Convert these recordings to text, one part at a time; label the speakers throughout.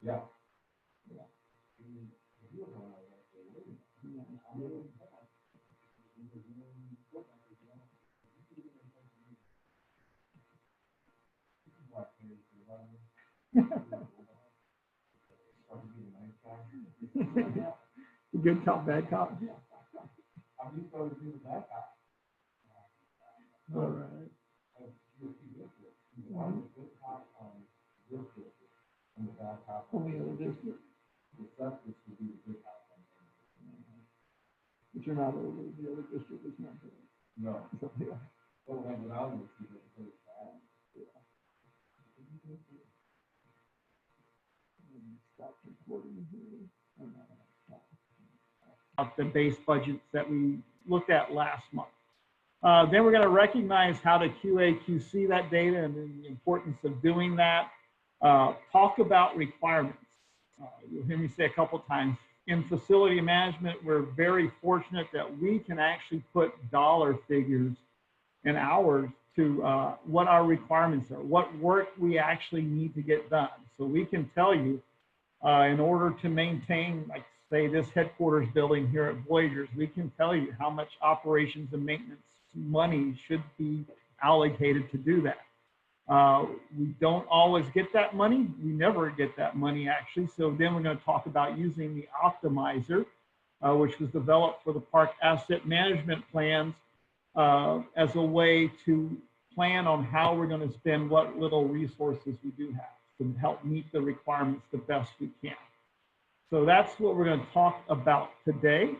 Speaker 1: Yeah.
Speaker 2: Good cop, bad cop. All right. Only other district. But you're not over the other district is not good.
Speaker 1: No.
Speaker 2: So, yeah. Stop recording here. The base budgets that we looked at last month. Then we're going to recognize how to QA/QC that data and the importance of doing that. Talk about requirements. You'll hear me say a couple times. In facility management, we're very fortunate that we can actually put dollar figures and hours to what our requirements are, what work we actually need to get done. So we can tell you in order to maintain, like say this headquarters building here at Voyagers, we can tell you how much operations and maintenance money should be allocated to do that. We don't always get that money. We never get that money actually. So then we're going to talk about using the optimizer, which was developed for the park asset management plans as a way to plan on how we're going to spend what little resources we do have to help meet the requirements the best we can. So that's what we're going to talk about today.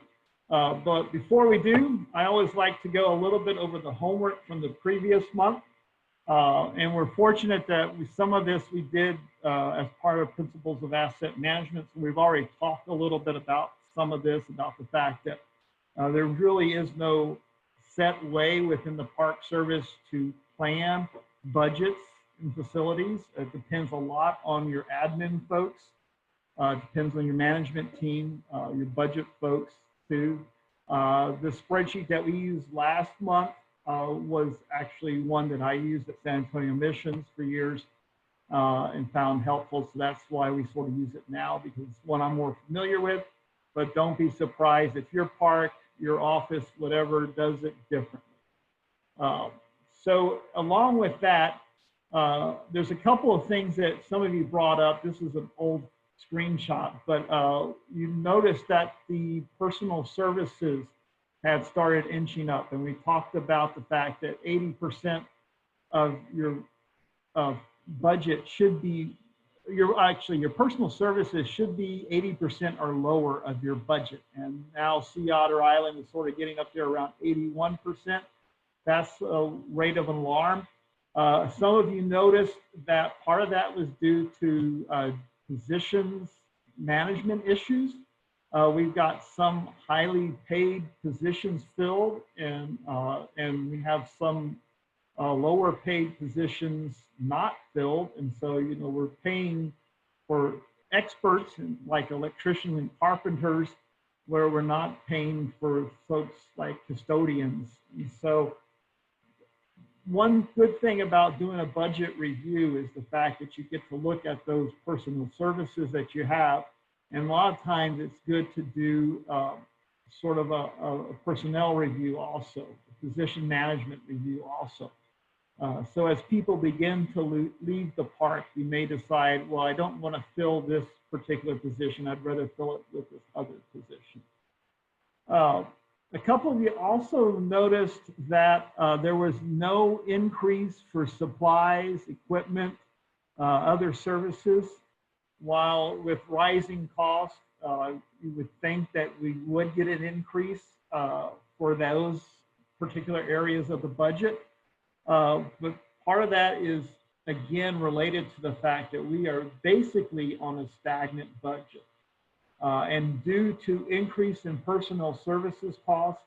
Speaker 2: But before we do, I always like to go a little bit over the homework from the previous month. And we're fortunate that some of this we did as part of Principles of Asset Management. So we've already talked a little bit about some of this, about the fact that there really is no set way within the Park Service to plan budgets and facilities. It depends a lot on your admin folks. Depends on your management team, your budget folks too. The spreadsheet that we used last month was actually one that I used at San Antonio Missions for years and found helpful. So that's why we sort of use it now, because it's one I'm more familiar with. But don't be surprised if your park, your office, whatever, does it differently. So along with that, there's a couple of things that some of you brought up. This is an old screenshot, but you noticed that the personal services had started inching up, and we talked about the fact that 80% of your budget should be, your personal services should be 80% or lower of your budget. And now Sea Otter Island is sort of getting up there around 81%. That's a rate of alarm. Some of you noticed that part of that was due to positions management issues. We've got some highly paid positions filled, and we have some lower paid positions not filled. And so, you know, we're paying for experts like electricians and carpenters, where we're not paying for folks like custodians. And so one good thing about doing a budget review is the fact that you get to look at those personal services that you have. And a lot of times it's good to do sort of a personnel review also, a position management review also. So as people begin to leave the park, you may decide, well, I don't want to fill this particular position. I'd rather fill it with this other position. A couple of you also noticed that there was no increase for supplies, equipment, other services. While with rising costs, you would think that we would get an increase for those particular areas of the budget. But part of that is, again, related to the fact that we are basically on a stagnant budget. And due to increase in personal services costs,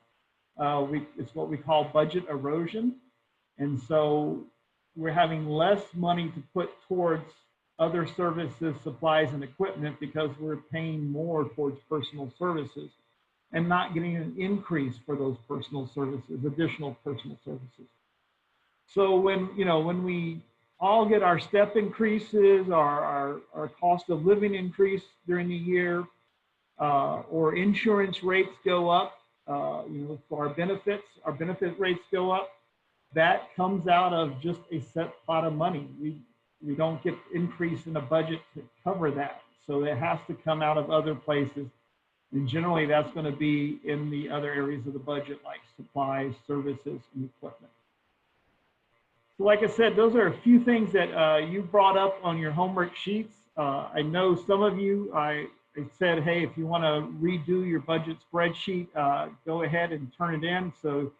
Speaker 2: It's what we call budget erosion. And so we're having less money to put towards other services, supplies, and equipment because we're paying more towards personal services and not getting an increase for those personal services, additional personal services. So when we all get our step increases, our cost of living increase during the year, or insurance rates go up, for our benefit rates go up, that comes out of just a set pot of money. We don't get increase in the budget to cover that. So it has to come out of other places. And generally that's going to be in the other areas of the budget, like supplies, services, and equipment. So like I said, those are a few things that you brought up on your homework sheets. I know some of you, I said, hey, if you want to redo your budget spreadsheet, go ahead and turn it in. So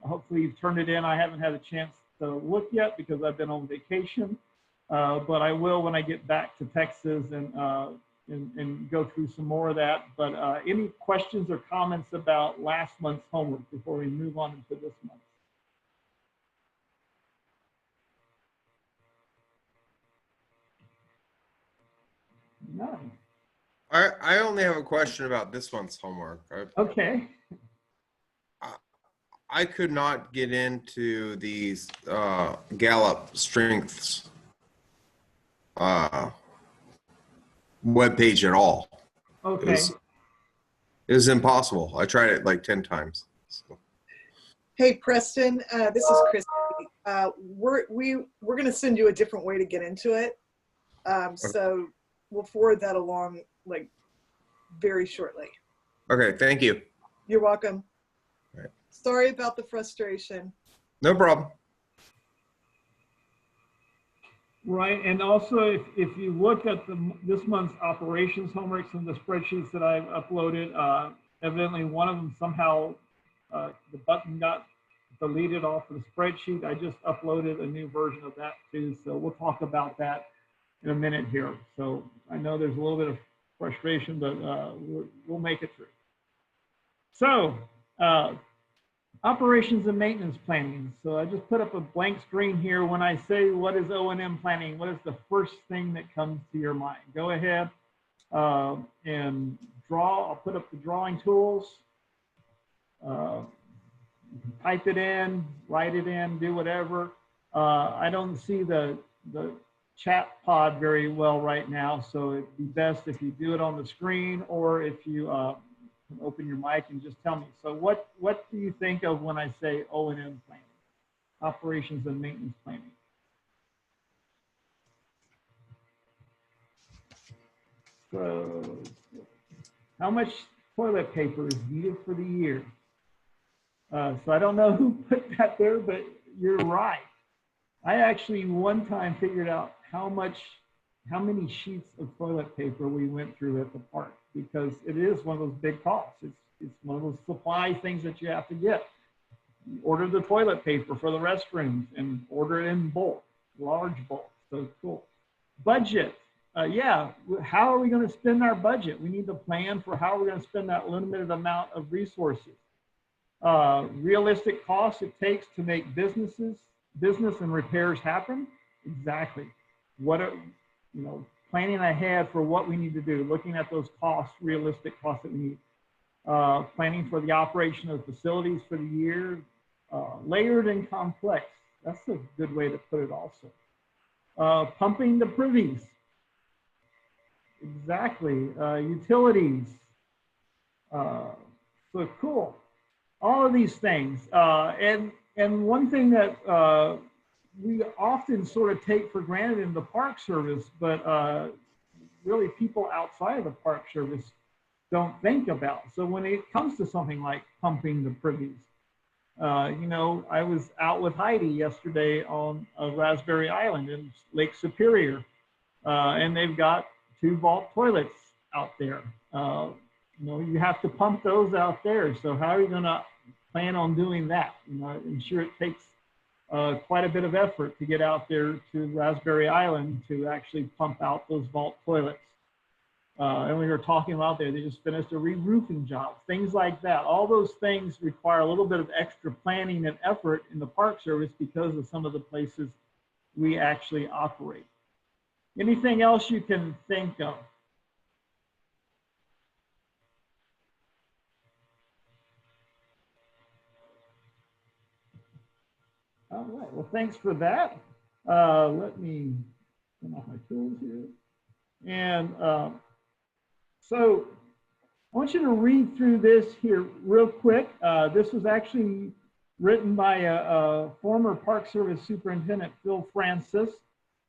Speaker 2: hopefully you've turned it in. I haven't had a chance to look yet because I've been on vacation, but I will when I get back to Texas and go through some more of that. But any questions or comments about last month's homework before we move on into this month? None.
Speaker 1: I only have a question about this month's homework.
Speaker 2: Okay.
Speaker 1: I could not get into these Gallup strengths webpage at all.
Speaker 2: Okay.
Speaker 1: It was impossible. I tried it like 10 times. So.
Speaker 3: Hey, Preston, this is Christy. We're going to send you a different way to get into it. So we'll forward that along like very shortly.
Speaker 1: Okay, thank you.
Speaker 3: You're welcome.
Speaker 1: Right.
Speaker 3: Sorry about the frustration.
Speaker 1: No problem.
Speaker 2: Right, and also if you look at this month's operations homeworks and the spreadsheets that I've uploaded, evidently one of them somehow the button got deleted off of the spreadsheet. I just uploaded a new version of that too, so we'll talk about that in a minute here. So I know there's a little bit of frustration, but we'll make it through. So operations and maintenance planning. So I just put up a blank screen here. When I say what is O&M planning, what is the first thing that comes to your mind? Go ahead and draw. I'll put up the drawing tools. Type it in, write it in, do whatever. I don't see the chat pod very well right now, so it'd be best if you do it on the screen, or if you can open your mic and just tell me. So what do you think of when I say O&M planning, operations and maintenance planning? So how much toilet paper is needed for the year? So I don't know who put that there, but you're right. I actually one time figured out how many sheets of toilet paper we went through at the park, because it is one of those big costs. It's one of those supply things that you have to get. You order the toilet paper for the restrooms and order it in bulk, large bulk. So cool. Budget. Yeah, how are we going to spend our budget? We need to plan for how we're going to spend that limited amount of resources. Realistic costs it takes to make business and repairs happen. Exactly. What are, planning ahead for what we need to do, looking at those costs, realistic costs that we need. Planning for the operation of facilities for the year. Layered and complex. That's a good way to put it also. Pumping the privies. Exactly. Utilities. So cool. All of these things. And one thing that we often sort of take for granted in the Park Service, but really people outside of the Park Service don't think about. So when it comes to something like pumping the privies, I was out with Heidi yesterday on Raspberry Island in Lake Superior, and they've got 2 vault toilets out there. You have to pump those out there. So how are you going to plan on doing that? I'm sure it takes quite a bit of effort to get out there to Raspberry Island to actually pump out those vault toilets. And we were talking about they just finished a re-roofing job, things like that. All those things require a little bit of extra planning and effort in the Park Service because of some of the places we actually operate. Anything else you can think of? All right, well, thanks for that. Let me turn off my tools here. And so I want you to read through this here real quick. This was actually written by a former Park Service Superintendent, Phil Francis.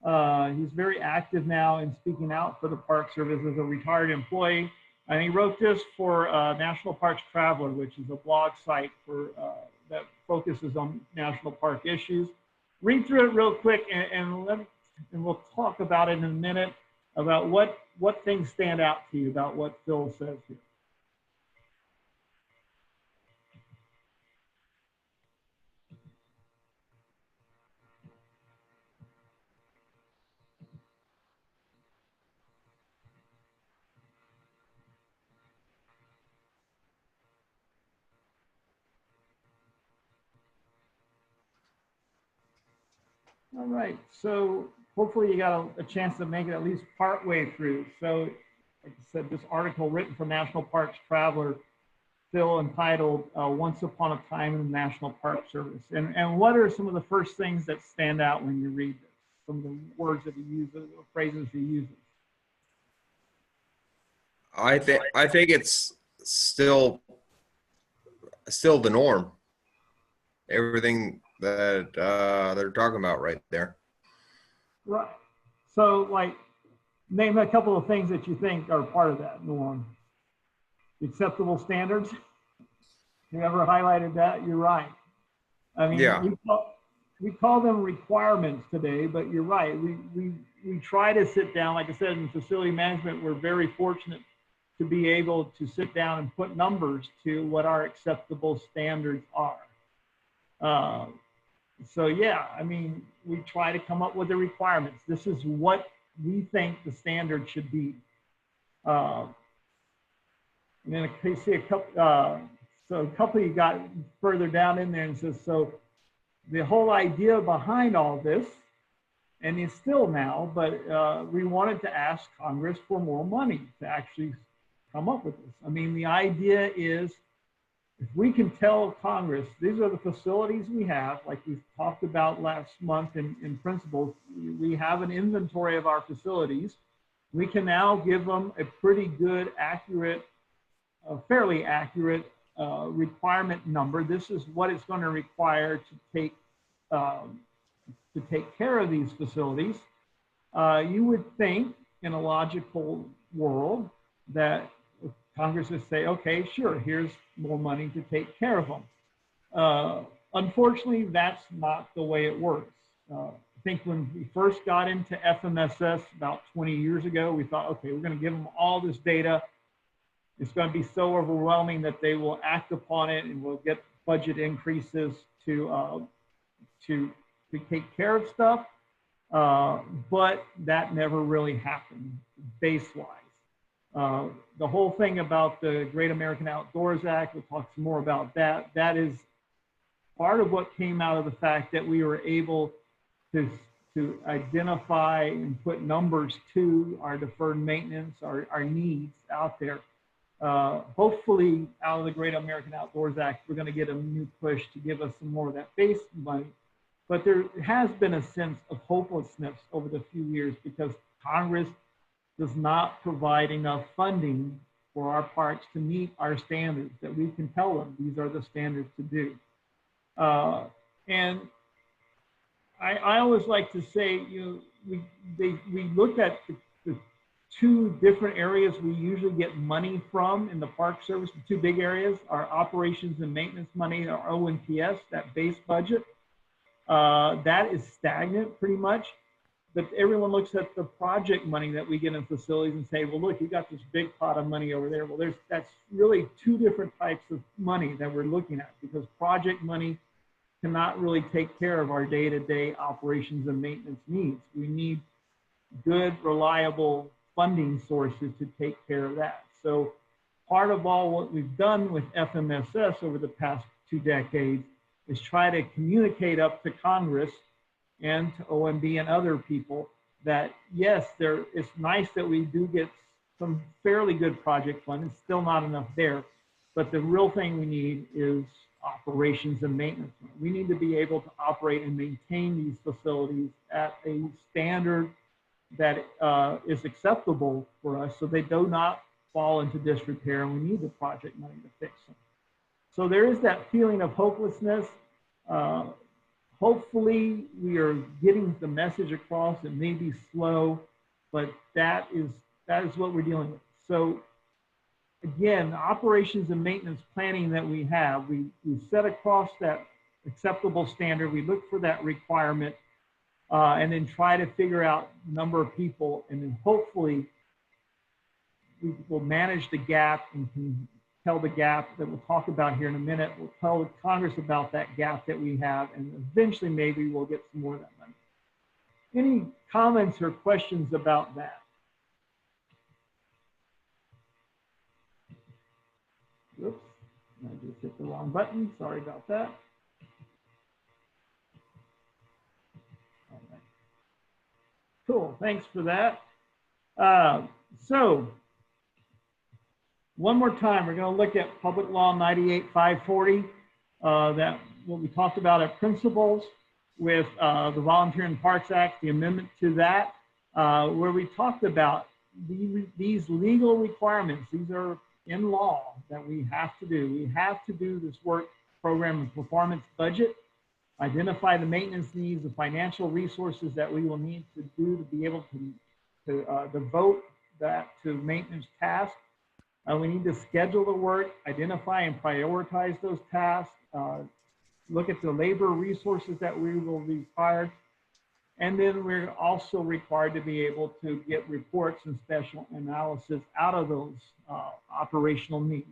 Speaker 2: He's very active now in speaking out for the Park Service as a retired employee. And he wrote this for National Parks Traveler, which is a blog site for that focuses on national park issues. Read through it real quick, and we'll talk about it in a minute about what things stand out to you about what Phil says here. All right, so hopefully you got a chance to make it at least part way through. So like I said, this article written for National Parks Traveler, Phil, entitled Once Upon a Time in the National Park Service. And what are some of the first things that stand out when you read this? Some of the words that he uses, or phrases he uses.
Speaker 1: I think it's still the norm. Everything that they're talking about right there.
Speaker 2: Right. So, like, name a couple of things that you think are part of that norm. Acceptable standards. You ever highlighted that? You're right. I mean,
Speaker 1: Yeah.
Speaker 2: we call them requirements today, but you're right. We try to sit down, like I said, in facility management, we're very fortunate to be able to sit down and put numbers to what our acceptable standards are. So yeah, I mean, we try to come up with the requirements. This is what we think the standard should be. And then you see a couple, so a couple you got further down in there and says, so the whole idea behind all this, and it's still now, but we wanted to ask Congress for more money to actually come up with this. I mean, the idea is, if we can tell Congress, these are the facilities we have, like we talked about last month in principles, we have an inventory of our facilities. We can now give them a pretty good, accurate, fairly accurate requirement number. This is what it's going to require to take care of these facilities. You would think in a logical world that Congress would say, okay, sure, here's more money to take care of them. Unfortunately, that's not the way it works. I think when we first got into FMSS about 20 years ago, we thought, okay, we're going to give them all this data. It's going to be so overwhelming that they will act upon it and we'll get budget increases to take care of stuff. But that never really happened base-wise. The whole thing about the Great American Outdoors Act, we'll talk some more about that. That is part of what came out of the fact that we were able to identify and put numbers to our deferred maintenance, our needs out there. Hopefully out of the Great American Outdoors Act, we're going to get a new push to give us some more of that base money. But there has been a sense of hopelessness over the few years because Congress does not provide enough funding for our parks to meet our standards that we can tell them these are the standards to do. And I always like to say, you know, we look at the two different areas we usually get money from in the Park Service. The two big areas are operations and maintenance money, our ONPS, that base budget. That is stagnant pretty much. But everyone looks at the project money that we get in facilities and say, well, look, you got this big pot of money over there. Well, that's really two different types of money that we're looking at because project money cannot really take care of our day-to-day operations and maintenance needs. We need good, reliable funding sources to take care of that. So part of all what we've done with FMSS over the past 2 decades is try to communicate up to Congress and to OMB and other people that yes, it's nice that we do get some fairly good project funding. It's still not enough there, but the real thing we need is operations and maintenance. We need to be able to operate and maintain these facilities at a standard that is acceptable for us, so they do not fall into disrepair, and we need the project money to fix them. So there is that feeling of hopelessness. Hopefully we are getting the message across. It may be slow, but that is what we're dealing with. So again, operations and maintenance planning that we have, we set across that acceptable standard. We look for that requirement and then try to figure out number of people, and then hopefully we will manage the gap and can tell the gap that we'll talk about here in a minute. We'll tell Congress about that gap that we have, and eventually maybe we'll get some more of that money. Any comments or questions about that? Oops, I just hit the wrong button. Sorry about that. All right. Cool, thanks for that. So one more time, we're going to look at Public Law 98-540, that what we talked about at principles with the Volunteer in Parks Act, the amendment to that, where we talked about these legal requirements. These are in law that we have to do. We have to do this work program and performance budget, identify the maintenance needs, the financial resources that we will need to do to be able to devote that to maintenance tasks. We need to schedule the work, identify and prioritize those tasks, look at the labor resources that we will require, and then we're also required to be able to get reports and special analysis out of those operational needs.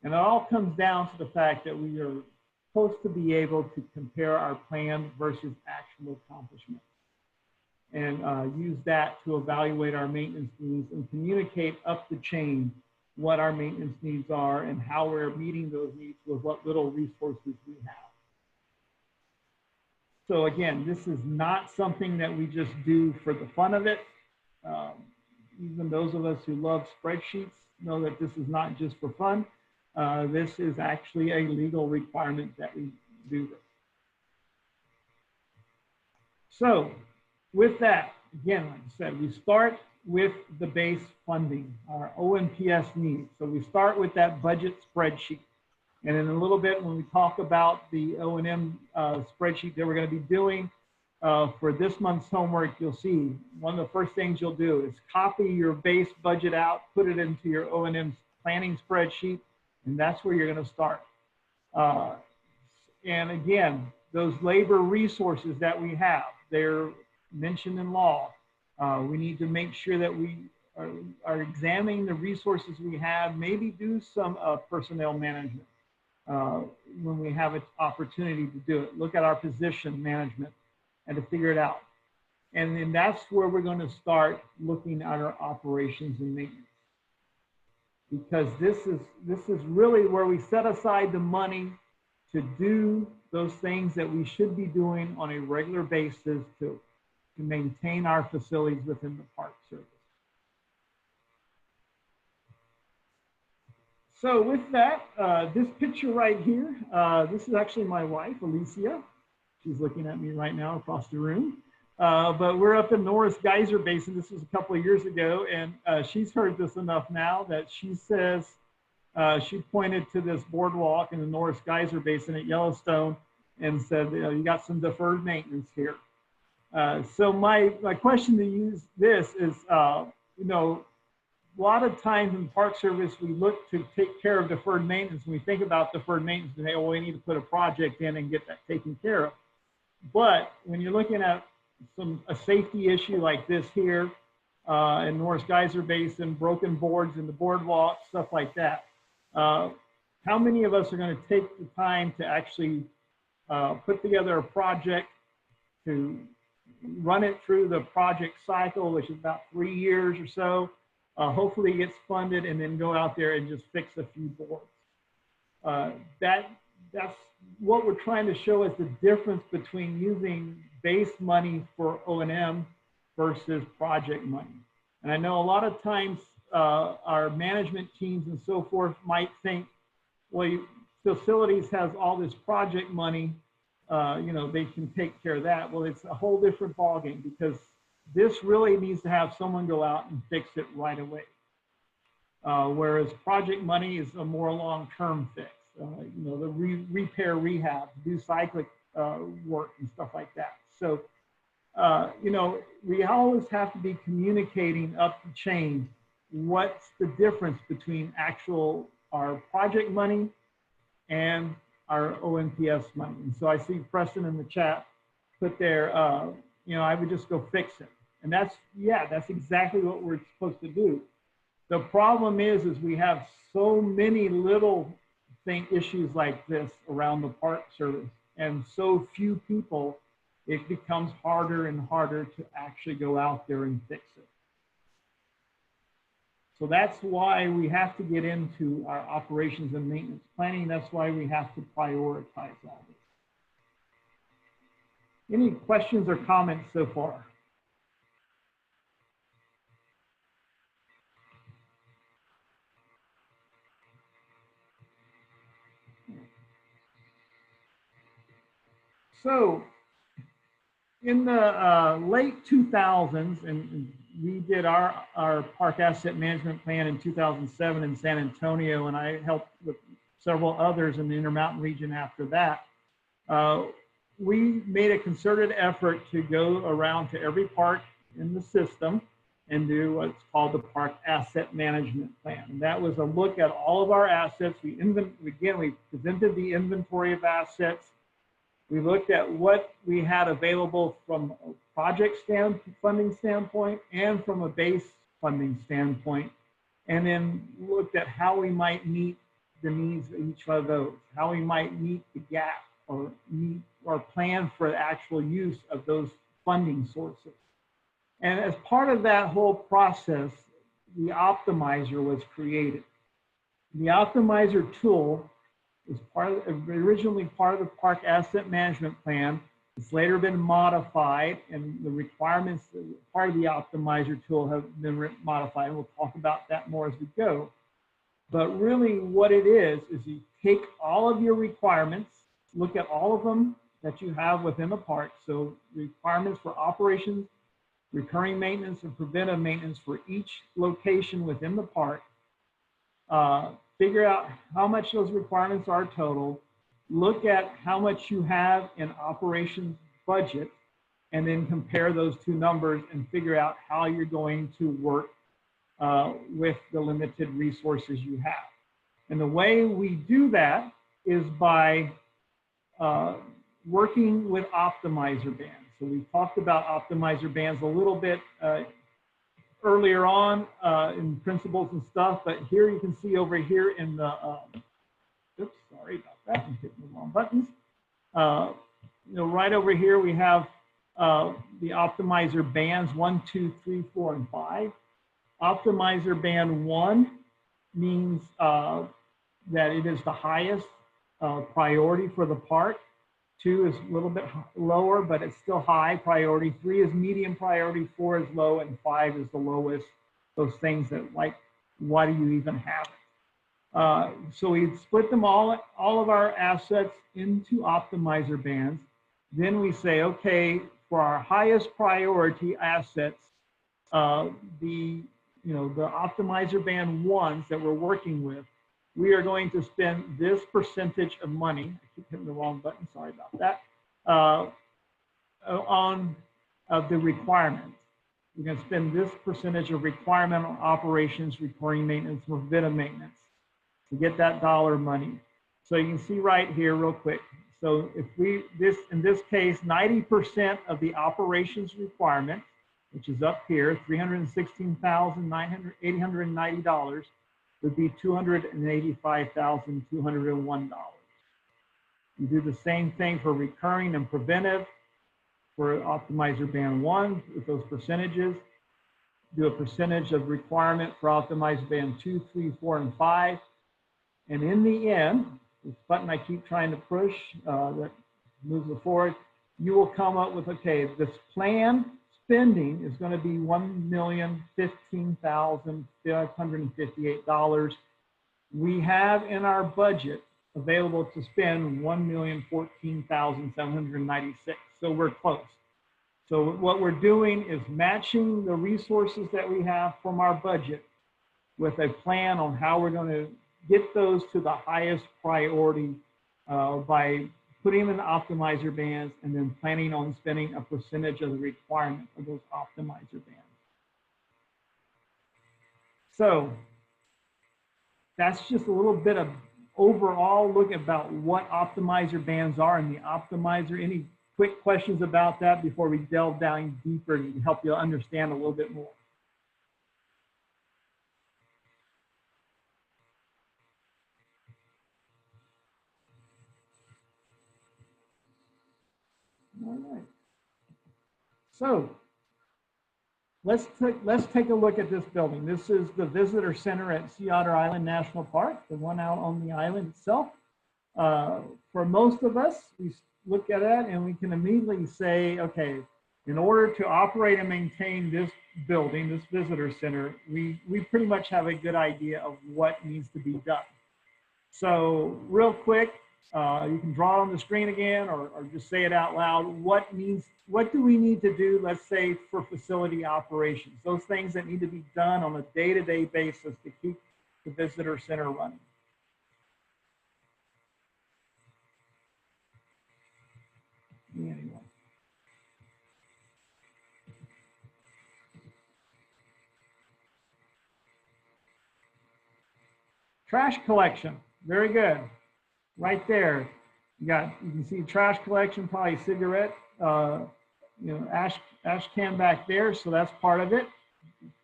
Speaker 2: And it all comes down to the fact that we are supposed to be able to compare our plan versus actual accomplishment, and use that to evaluate our maintenance needs and communicate up the chain what our maintenance needs are and how we're meeting those needs with what little resources we have. So again, this is not something that we just do for the fun of it. Even those of us who love spreadsheets know that this is not just for fun. This is actually a legal requirement that we do this. So with that, again, like I said, we start with the base funding, our OMPS needs. So we start with that budget spreadsheet. And in a little bit, when we talk about the O&M spreadsheet that we're going to be doing for this month's homework, you'll see one of the first things you'll do is copy your base budget out, put it into your O&M planning spreadsheet, and that's where you're going to start. And again, those labor resources that we have, they're mentioned in law. We need to make sure that we are examining the resources we have, maybe do some personnel management when we have an opportunity to do it. Look at our position management and to figure it out. And then that's where we're going to start looking at our operations and maintenance. Because this is really where we set aside the money to do those things that we should be doing on a regular basis to maintain our facilities within the Park Service. So with that, this picture right here, this is actually my wife, Alicia. She's looking at me right now across the room. But we're up in Norris Geyser Basin. This was a couple of years ago, and she's heard this enough now that she says, she pointed to this boardwalk in the Norris Geyser Basin at Yellowstone and said, you got some deferred maintenance here. So my question to use this is, you know, a lot of times in the Park Service, we look to take care of deferred maintenance. When we think about deferred maintenance, we say, oh, we need to put a project in and get that taken care of. But when you're looking at a safety issue like this here in Norris Geyser Basin, broken boards in the boardwalk, stuff like that, how many of us are going to take the time to actually put together a project to run it through the project cycle, which is about 3 years or so. Hopefully it gets funded, and then go out there and just fix a few boards. That's what we're trying to show is the difference between using base money for O&M versus project money. And I know a lot of times our management teams and so forth might think, well, facilities has all this project money, you know, they can take care of that. Well, it's a whole different ballgame, because this really needs to have someone go out and fix it right away. Whereas project money is a more long-term fix. You know, the repair, rehab, do cyclic work and stuff like that. So, you know, we always have to be communicating up the chain what's the difference between our project money and our OMPS money. And so I see Preston in the chat put there, you know, I would just go fix it. And that's exactly what we're supposed to do. The problem is we have so many little issues like this around the Park Service, and so few people, it becomes harder and harder to actually go out there and fix it. So that's why we have to get into our operations and maintenance planning. That's why we have to prioritize all this. Any questions or comments so far? So in the late 2000s, and we did our park asset management plan in 2007 in San Antonio, and I helped with several others in the Intermountain region after that. We made a concerted effort to go around to every park in the system and do what's called the Park Asset Management Plan. And that was a look at all of our assets. We presented the inventory of assets. We looked at what we had available from a project funding standpoint and from a base funding standpoint, and then looked at how we might meet the needs of each one of those, how we might meet the gap or meet or plan for the actual use of those funding sources. And as part of that whole process, the optimizer was created. The optimizer tool is originally part of the Park Asset Management Plan. It's later been modified, and the requirements part of the optimizer tool have been modified. We'll talk about that more as we go. But really what it is you take all of your requirements, look at all of them that you have within the park. So requirements for operations, recurring maintenance, and preventive maintenance for each location within the park. Figure out how much those requirements are total, look at how much you have in operations budget, and then compare those two numbers and figure out how you're going to work with the limited resources you have. And the way we do that is by working with optimizer bands. So we talked about optimizer bands a little bit earlier on in principles and stuff, but here you can see over here in the, oops, sorry about that, I'm hitting the wrong buttons. You know, right over here we have the optimizer bands 1, 2, 3, 4, and 5. Optimizer band 1 means that it is the highest priority for the park. 2 is a little bit lower, but it's still high priority. 3 is medium priority, 4 is low, and 5 is the lowest. Those things that, like, why do you even have it? So we split them all of our assets into optimizer bands. Then we say, okay, for our highest priority assets, the optimizer band 1s that we're working with, we are going to spend this percentage of money, I keep hitting the wrong button, sorry about that, on the requirements. We're going to spend this percentage of requirement on operations, recurring maintenance, and preventive maintenance to get that dollar money. So you can see right here real quick. So if in this case, 90% of the operations requirement, which is up here, $316,890, would be $285,201. You do the same thing for recurring and preventive. for optimizer band 1 with those percentages. Do a percentage of requirement for optimizer band 2, 3, 4, and 5. And in the end, this button I keep trying to push that moves it forward, you will come up with, okay, this planned spending is going to be $1,015,558. We have in our budget available to spend $1,014,796. So we're close. So what we're doing is matching the resources that we have from our budget with a plan on how we're going to get those to the highest priority by putting them in the optimizer bands and then planning on spending a percentage of the requirement of those optimizer bands. So that's just a little bit of overall look about what optimizer bands are and the optimizer. Any quick questions about that before we delve down deeper and help you understand a little bit more? All right. So let's take a look at this building. This is the visitor center at Sea Otter Island National Park, the one out on the island itself. For most of us, we look at that and we can immediately say, okay, in order to operate and maintain this building, this visitor center, we pretty much have a good idea of what needs to be done. So real quick, you can draw it on the screen again or just say it out loud. What do we need to do, let's say, for facility operations? Those things that need to be done on a day-to-day basis to keep the visitor center running. Anyway. Trash collection, very good. Right there, you can see trash collection, probably cigarette, ash can back there, so that's part of it.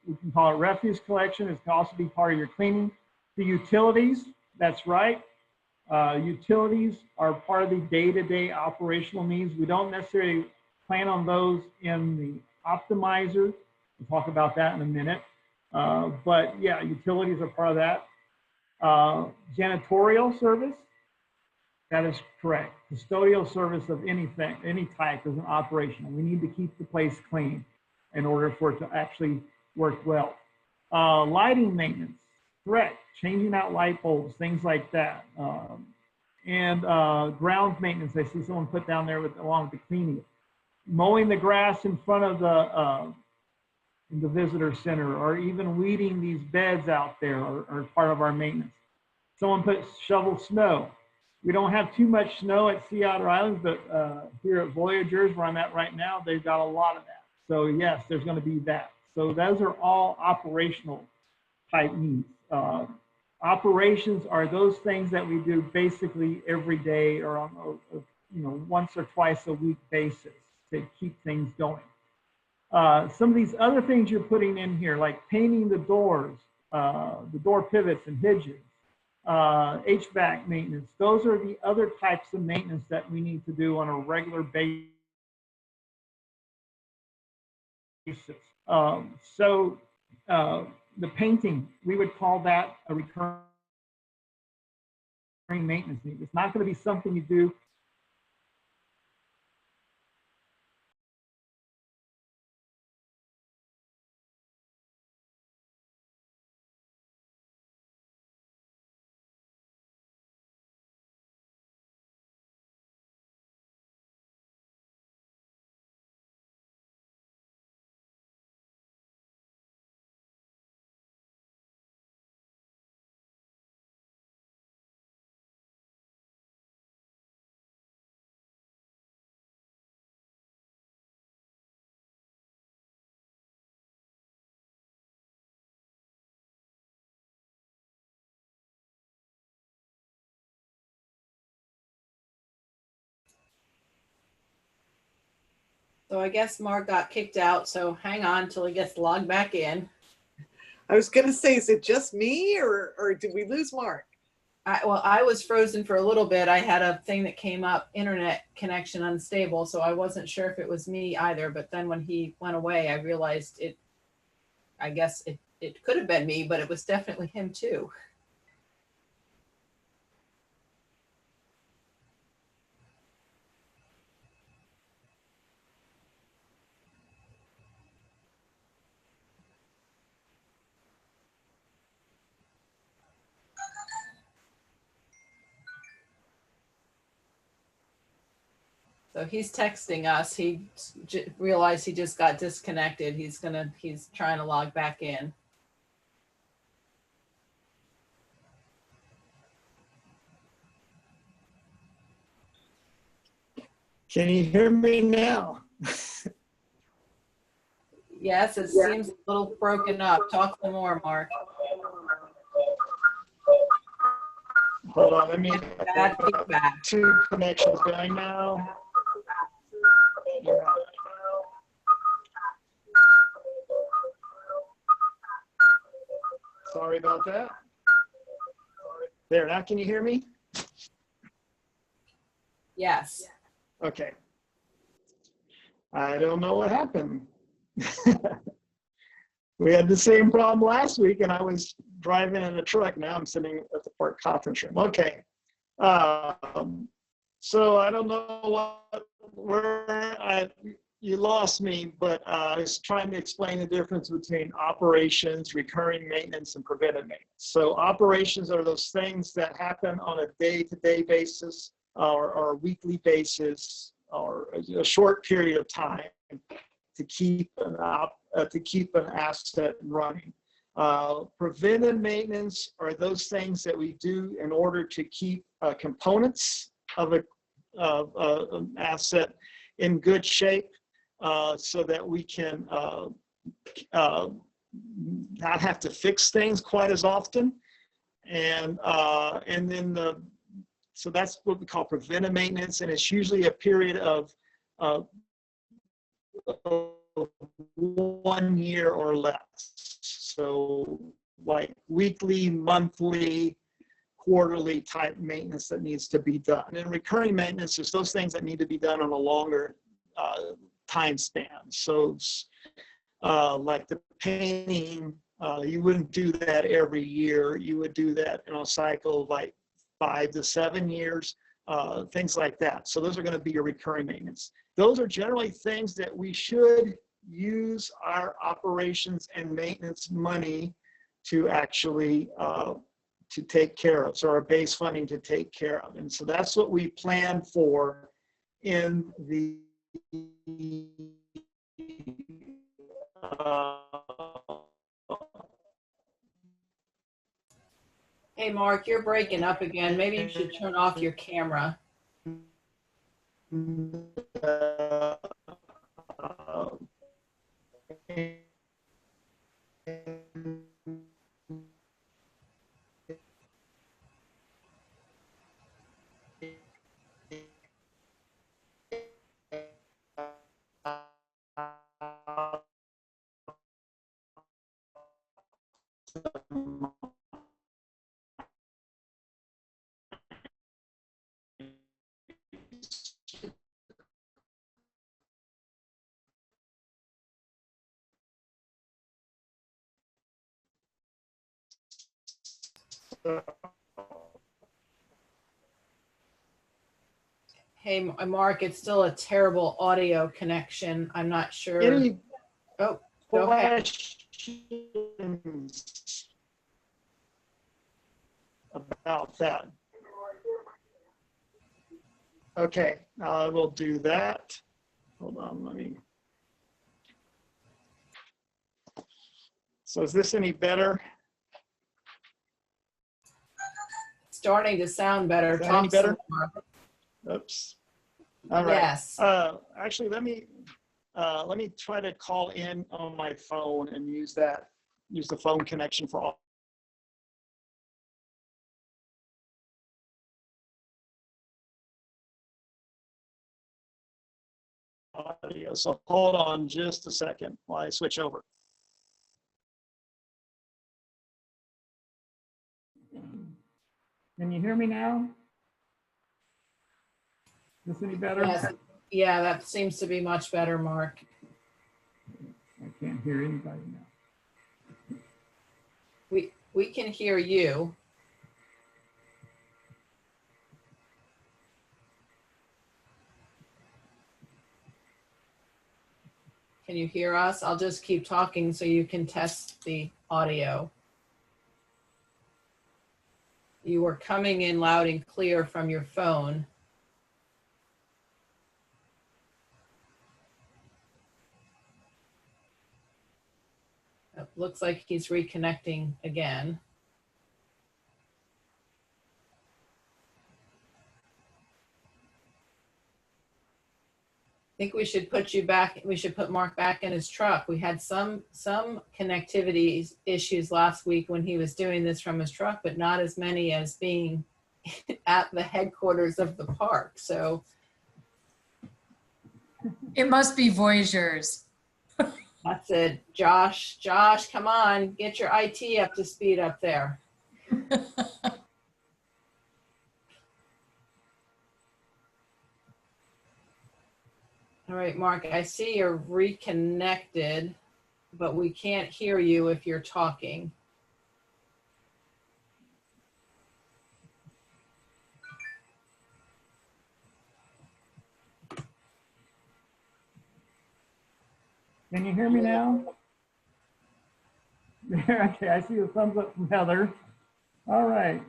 Speaker 2: We can call it refuse collection. It can also be part of your cleaning. The utilities, that's right. Utilities are part of the day-to-day operational needs. We don't necessarily plan on those in the optimizer. We'll talk about that in a minute. But yeah, utilities are part of that. Janitorial service, that is correct. Custodial service of anything, any type is an operational. We need to keep the place clean in order for it to actually work well. Lighting maintenance, correct. Changing out light bulbs, things like that. And grounds maintenance, I see someone put down there along with the cleaning. Mowing the grass in front of the visitor center, or even weeding these beds out there are part of our maintenance. Someone put shovel snow. We don't have too much snow at Sea Otter Islands, but here at Voyagers, where I'm at right now, they've got a lot of that. So yes, there's going to be that. So those are all operational type needs. Operations are those things that we do basically every day or on a once or twice a week basis to keep things going. Some of these other things you're putting in here, like painting the doors, the door pivots and hinges, HVAC maintenance, those are the other types of maintenance that we need to do on a regular basis. The painting, we would call that a recurring maintenance need. It's not going to be something you do
Speaker 4: So I guess Mark got kicked out, so hang on till he gets logged back in.
Speaker 3: I was going to say, is it just me or did we lose Mark?
Speaker 4: Well, I was frozen for a little bit. I had a thing that came up, internet connection unstable, so I wasn't sure if it was me either. But then when he went away, I realized it. I guess it could have been me, but it was definitely him too. So he's texting us. He realized he just got disconnected. He's trying to log back in.
Speaker 5: Can you hear me now?
Speaker 4: Yes, it seems a little broken up. Talk some more, Mark.
Speaker 5: Hold on, let me.
Speaker 4: Bad feedback.
Speaker 5: Two connections going now. Sorry about that. There, now can you hear me?
Speaker 4: Yes.
Speaker 5: Okay. I don't know what happened. We had the same problem last week and I was driving in a truck. Now I'm sitting at the park conference room. Okay. So I don't know you lost me, but I was trying to explain the difference between operations, recurring maintenance, and preventive maintenance. So operations are those things that happen on a day-to-day basis or a weekly basis or a short period of time to keep an asset running. Preventive maintenance are those things that we do in order to keep components of an asset in good shape so that we can not have to fix things quite as often. And then so that's what we call preventive maintenance, and it's usually a period of 1 year or less. So like weekly, monthly, quarterly type maintenance that needs to be done. And recurring maintenance is those things that need to be done on a longer time span. So like the painting, you wouldn't do that every year. You would do that in a cycle of like 5 to 7 years, things like that. So those are going to be your recurring maintenance. Those are generally things that we should use our operations and maintenance money to actually to take care of. So our base funding to take care of. And so that's what we plan for in the
Speaker 4: Hey, Mark, you're breaking up again. Maybe you should turn off your camera. Hey, Mark, it's still a terrible audio connection. I'm not sure.
Speaker 5: Any
Speaker 4: Oh, go ahead.
Speaker 5: questions about that? Okay, I will do that. Hold on, let me. So is this any better?
Speaker 4: Starting to sound better.
Speaker 5: Is that
Speaker 4: Talk
Speaker 5: any better?
Speaker 4: some more.
Speaker 5: Oops. All right.
Speaker 4: Yes.
Speaker 5: Actually, let me try to call in on my phone and use the phone connection for all. Audio. So hold on just a second while I switch over.
Speaker 2: Can you hear me now? Is this any better?
Speaker 4: Yes. Yeah, that seems to be much better, Mark.
Speaker 2: I can't hear anybody now.
Speaker 4: We can hear you. Can you hear us? I'll just keep talking so you can test the audio. You were coming in loud and clear from your phone. It looks like he's reconnecting again. I think we should put you back. We should put Mark back in his truck. We had some connectivity issues last week when he was doing this from his truck, but not as many as being at the headquarters of the park. So
Speaker 6: It must be Voyagers.
Speaker 4: that's it. Josh, come on, get your IT up to speed up there. All right, Mark, I see you're reconnected, but we can't hear you if you're talking.
Speaker 2: Can you hear me now? Okay, I see a thumbs up from Heather. All right.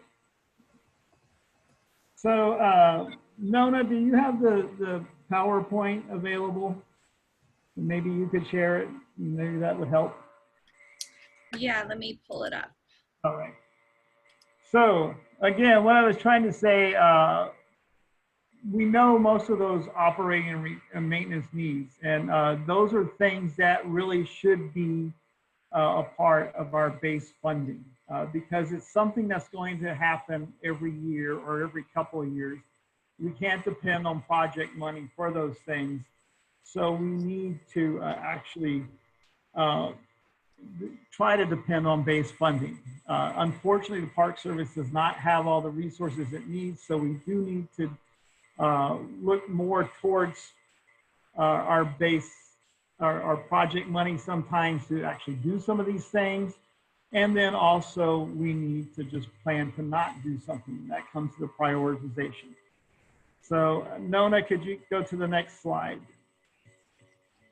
Speaker 2: So Nona, do you have the PowerPoint available? Maybe you could share it. Maybe that would help.
Speaker 7: Yeah, let me pull it up.
Speaker 2: All right. So again, what I was trying to say, we know most of those operating and maintenance needs, and those are things that really should be a part of our base funding because it's something that's going to happen every year or every couple of years. We can't depend on project money for those things. So we need to actually try to depend on base funding. Unfortunately, the Park Service does not have all the resources it needs, so we do need to look more towards our base, our project money sometimes to actually do some of these things. And then also we need to just plan to not do something. That comes to the prioritization. So Nona, could you go to the next slide?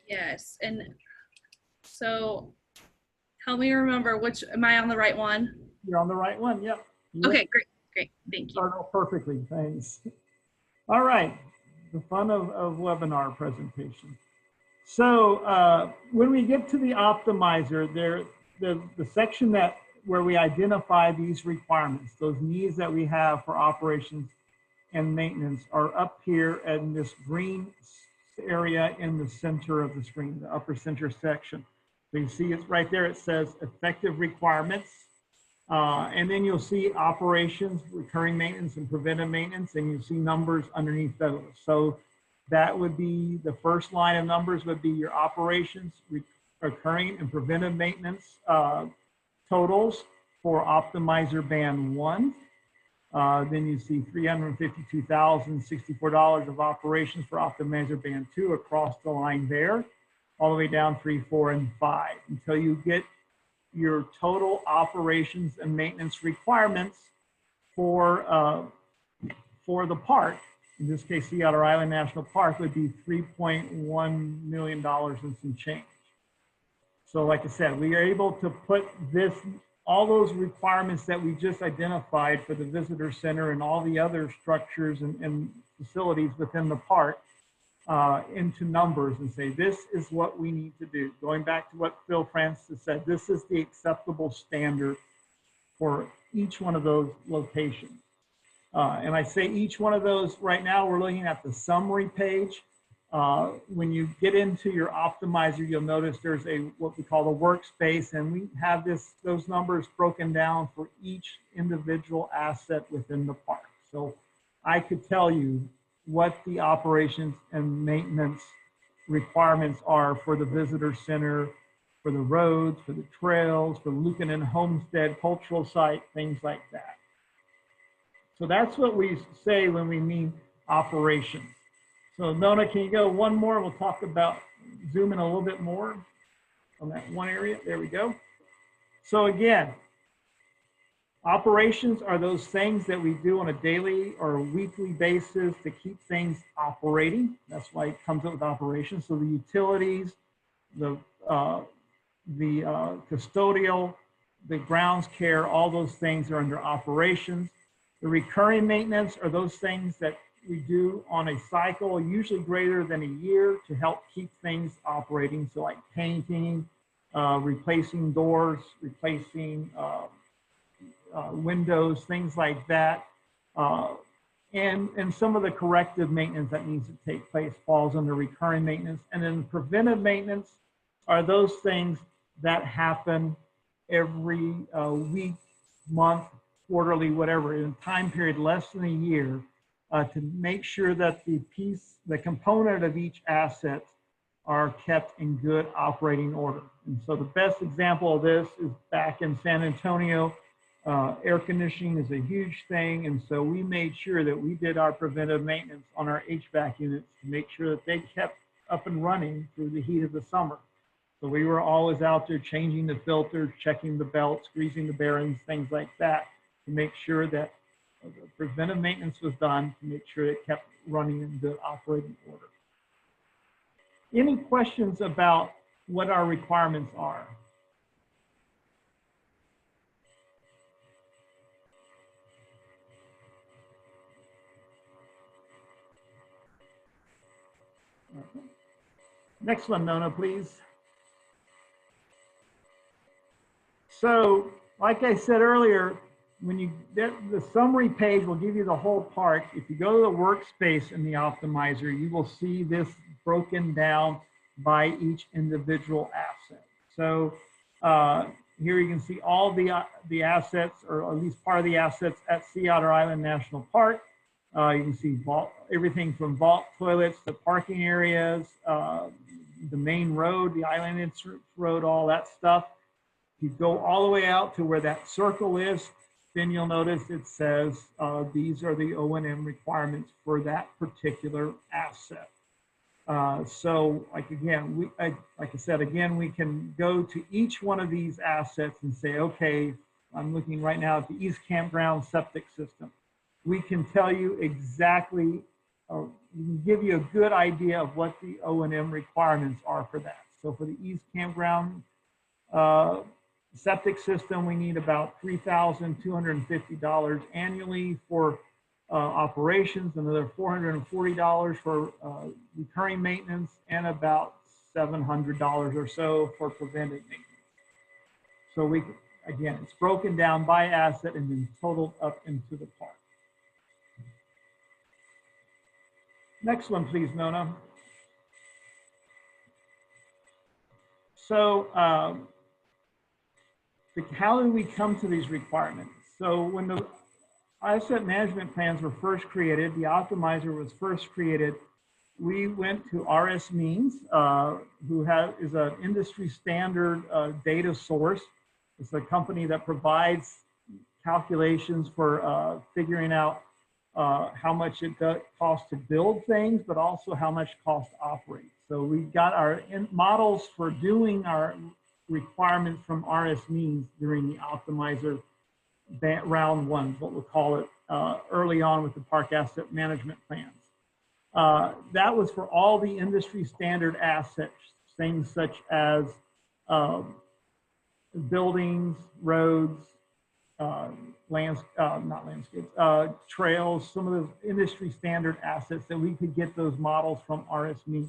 Speaker 7: Yes, and so help me remember which, am I on the right one?
Speaker 2: You're on the right one, yep.
Speaker 7: Okay, great, thank you.
Speaker 2: Start off perfectly, thanks. All right, the fun of webinar presentation. So when we get to the optimizer, the section where we identify these requirements, those needs that we have for operations and maintenance are up here in this green area in the center of the screen, the upper center section. So you see it's right there, it says effective requirements. And then you'll see operations, recurring maintenance, and preventive maintenance, and you'll see numbers underneath those. So that would be the first line of numbers would be your operations, recurring and preventive maintenance totals for optimizer band 1. Then you see $352,064 of operations for optimizer band 2 across the line there, all the way down 3, 4, and 5 until you get your total operations and maintenance requirements for the park. In this case, Sea Otter Island National Park would be $3.1 million and some change. So like I said, we are able to put all those requirements that we just identified for the visitor center and all the other structures and facilities within the park into numbers and say, this is what we need to do. Going back to what Phil Francis said, this is the acceptable standard for each one of those locations. And I say each one of those right now, we're looking at the summary page. When you get into your optimizer, you'll notice there's what we call the workspace, and we have those numbers broken down for each individual asset within the park. So I could tell you what the operations and maintenance requirements are for the visitor center, for the roads, for the trails, for Lucan and Homestead cultural site, things like that. So that's what we say when we mean operations. So Nona, can you go one more? We'll talk about, zoom in a little bit more on that one area. There we go. So again, operations are those things that we do on a daily or a weekly basis to keep things operating. That's why it comes up with operations. So the utilities, the custodial, the grounds care, all those things are under operations. The recurring maintenance are those things that we do on a cycle, usually greater than a year, to help keep things operating. So like painting, replacing doors, replacing windows, things like that. And some of the corrective maintenance that needs to take place falls under recurring maintenance. And then preventive maintenance are those things that happen every week, month, quarterly, whatever, in a time period less than a year, to make sure that the component of each asset are kept in good operating order. And so the best example of this is back in San Antonio. Air conditioning is a huge thing, and so we made sure that we did our preventive maintenance on our HVAC units to make sure that they kept up and running through the heat of the summer. So we were always out there changing the filters, checking the belts, greasing the bearings, things like that, to make sure that the preventive maintenance was done, to make sure it kept running in good operating order. Any questions about what our requirements are? Next one, Nona, please. So, like I said earlier, when you get the summary page will give you the whole park. If you go to the workspace in the optimizer, you will see this broken down by each individual asset. So here you can see all the assets, or at least part of the assets at Sea Otter Island National Park. You can see everything from vault toilets to parking areas, the main road, the island entrance road, all that stuff. You go all the way out to where that circle is, then you'll notice it says these are the O&M requirements for that particular asset. So like again, like I said, again, we can go to each one of these assets and say, okay, I'm looking right now at the East Campground septic system. We can tell you exactly, we can give you a good idea of what the O&M requirements are for that. So for the East Campground septic system, we need about $3,250 annually for operations, another $440 for recurring maintenance, and about $700 or so for preventive maintenance. So we, again, it's broken down by asset and then totaled up into the park. Next one, please, Nona. So how do we come to these requirements? So when the asset management plans were first created, the optimizer was first created, we went to RS Means, who is an industry standard data source. It's a company that provides calculations for figuring out how much it costs to build things, but also how much it costs to operate. So we got our models for doing our requirements from RS Means during the optimizer round one, what we'll call it, early on with the park asset management plans. That was for all the industry standard assets, things such as buildings, roads, not landscapes, trails, some of the industry standard assets that we could get those models from RS Means.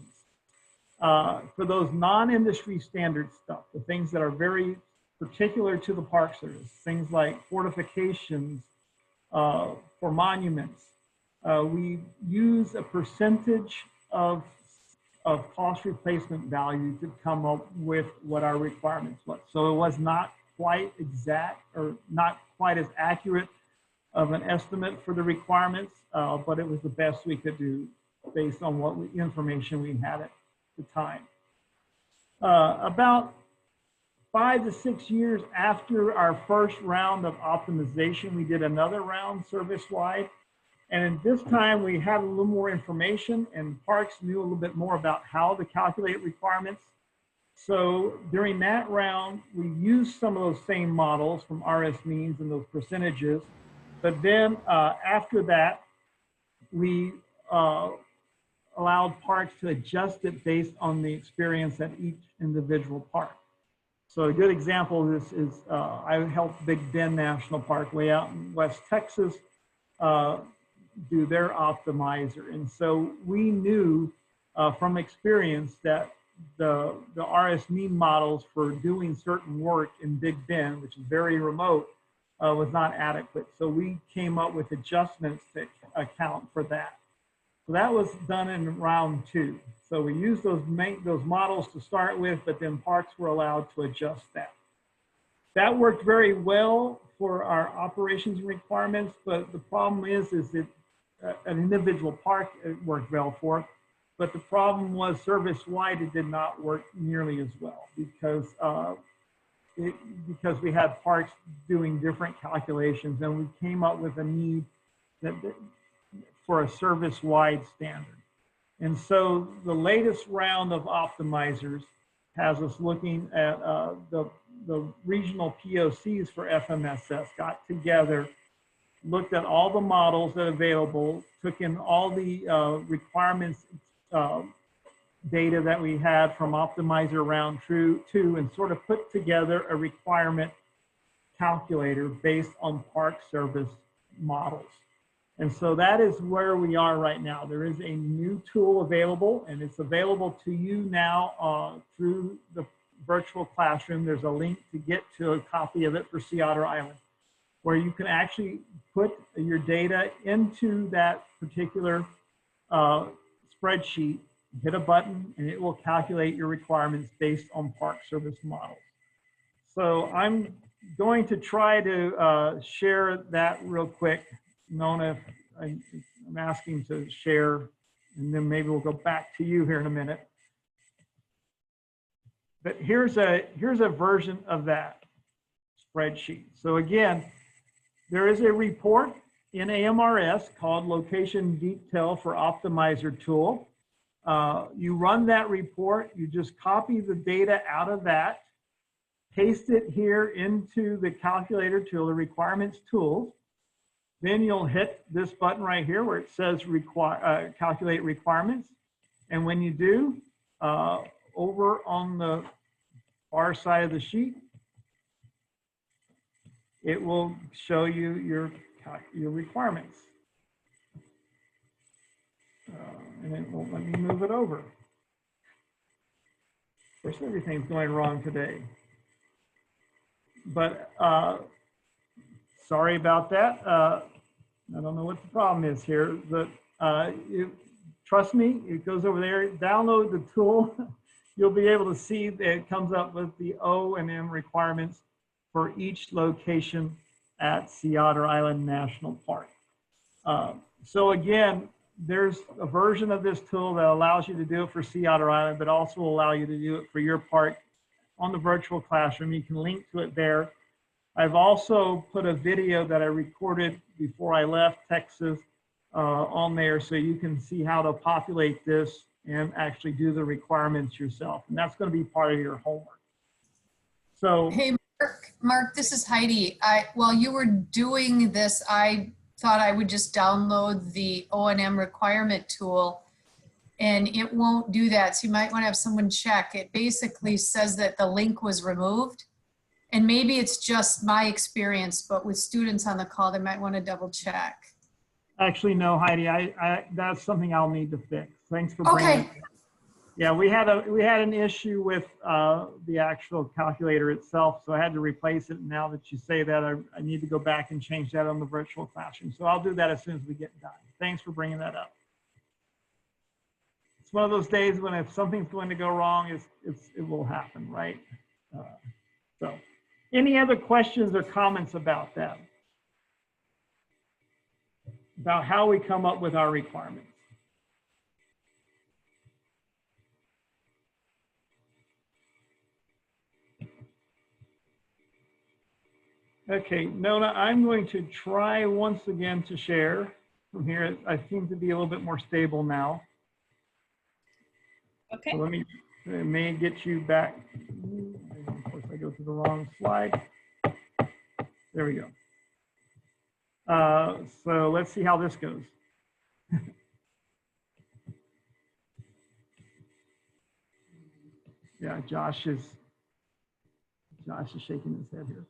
Speaker 2: For those non-industry standard stuff, the things that are very particular to the Park Service, things like fortifications for monuments, we use a percentage of cost replacement value to come up with what our requirements was. So it was not quite exact or not quite as accurate of an estimate for the requirements, but it was the best we could do based on what information we had at the time. About 5 to 6 years after our first round of optimization, we did another round service-wide. And this time we had a little more information, and parks knew a little bit more about how to calculate requirements. So during that round, we used some of those same models from RS means and those percentages. But then after that, we allowed parks to adjust it based on the experience at each individual park. So a good example of this is I helped Big Bend National Park way out in West Texas do their optimizer. And so we knew from experience that the RS mean models for doing certain work in Big Bend, which is very remote, was not adequate. So we came up with adjustments to account for that. So that was done in round 2. So we used those models to start with, but then parks were allowed to adjust that. That worked very well for our operations requirements, but the problem is that an individual park it worked well for, but the problem was service-wide it did not work nearly as well because we had parks doing different calculations, and we came up with a need for a service-wide standard. And so the latest round of optimizers has us looking at the regional POCs for FMSS, got together, looked at all the models that are available, took in all the requirements data that we had from optimizer round 2, and sort of put together a requirement calculator based on park service models. And so that is where we are right now. There is a new tool available, and it's available to you now through the virtual classroom. There's a link to get to a copy of it for Sea Otter Island, where you can actually put your data into that particular spreadsheet, hit a button, and it will calculate your requirements based on park service models. So I'm going to try to share that real quick. Nona, I'm asking to share, and then maybe we'll go back to you here in a minute. But here's a version of that spreadsheet. So again, there is a report in AMRS called Location Detail for Optimizer Tool. You run that report, you just copy the data out of that, paste it here into the calculator tool, the requirements tools. Then you'll hit this button right here where it says calculate requirements. And when you do, over on the far side of the sheet, it will show you your requirements. And it won't let me move it over. Of course, everything's going wrong today. But sorry about that. I don't know what the problem is here, but trust me, it goes over there. Download the tool. You'll be able to see that it comes up with the O&M requirements for each location at Sea Otter Island National Park. So again, there's a version of this tool that allows you to do it for Sea Otter Island, but also will allow you to do it for your park on the virtual classroom. You can link to it there. I've also put a video that I recorded before I left Texas on there, so you can see how to populate this and actually do the requirements yourself. And that's going to be part of your homework. So,
Speaker 6: Hey, Mark, this is Heidi. While you were doing this, I thought I would just download the O&M requirement tool, and it won't do that. So you might want to have someone check. It basically says that the link was removed. And maybe it's just my experience, but with students on the call, they might want to double check.
Speaker 2: actually, no, Heidi, that's something I'll need to fix. Thanks for bringing it. Yeah, we had an issue with the actual calculator itself, so I had to replace it. Now that you say that, I need to go back and change that on the virtual classroom. So I'll do that as soon as we get done. Thanks for bringing that up. It's one of those days when if something's going to go wrong, it will happen, right? So any other questions or comments about that? About how we come up with our requirements? Okay, Nona, I'm going to try once again to share from here. I seem to be a little bit more stable now.
Speaker 7: Okay.
Speaker 2: So let me, it may get you back. Of course, I go to the wrong slide. There we go. So let's see how this goes. Yeah, Josh is shaking his head here.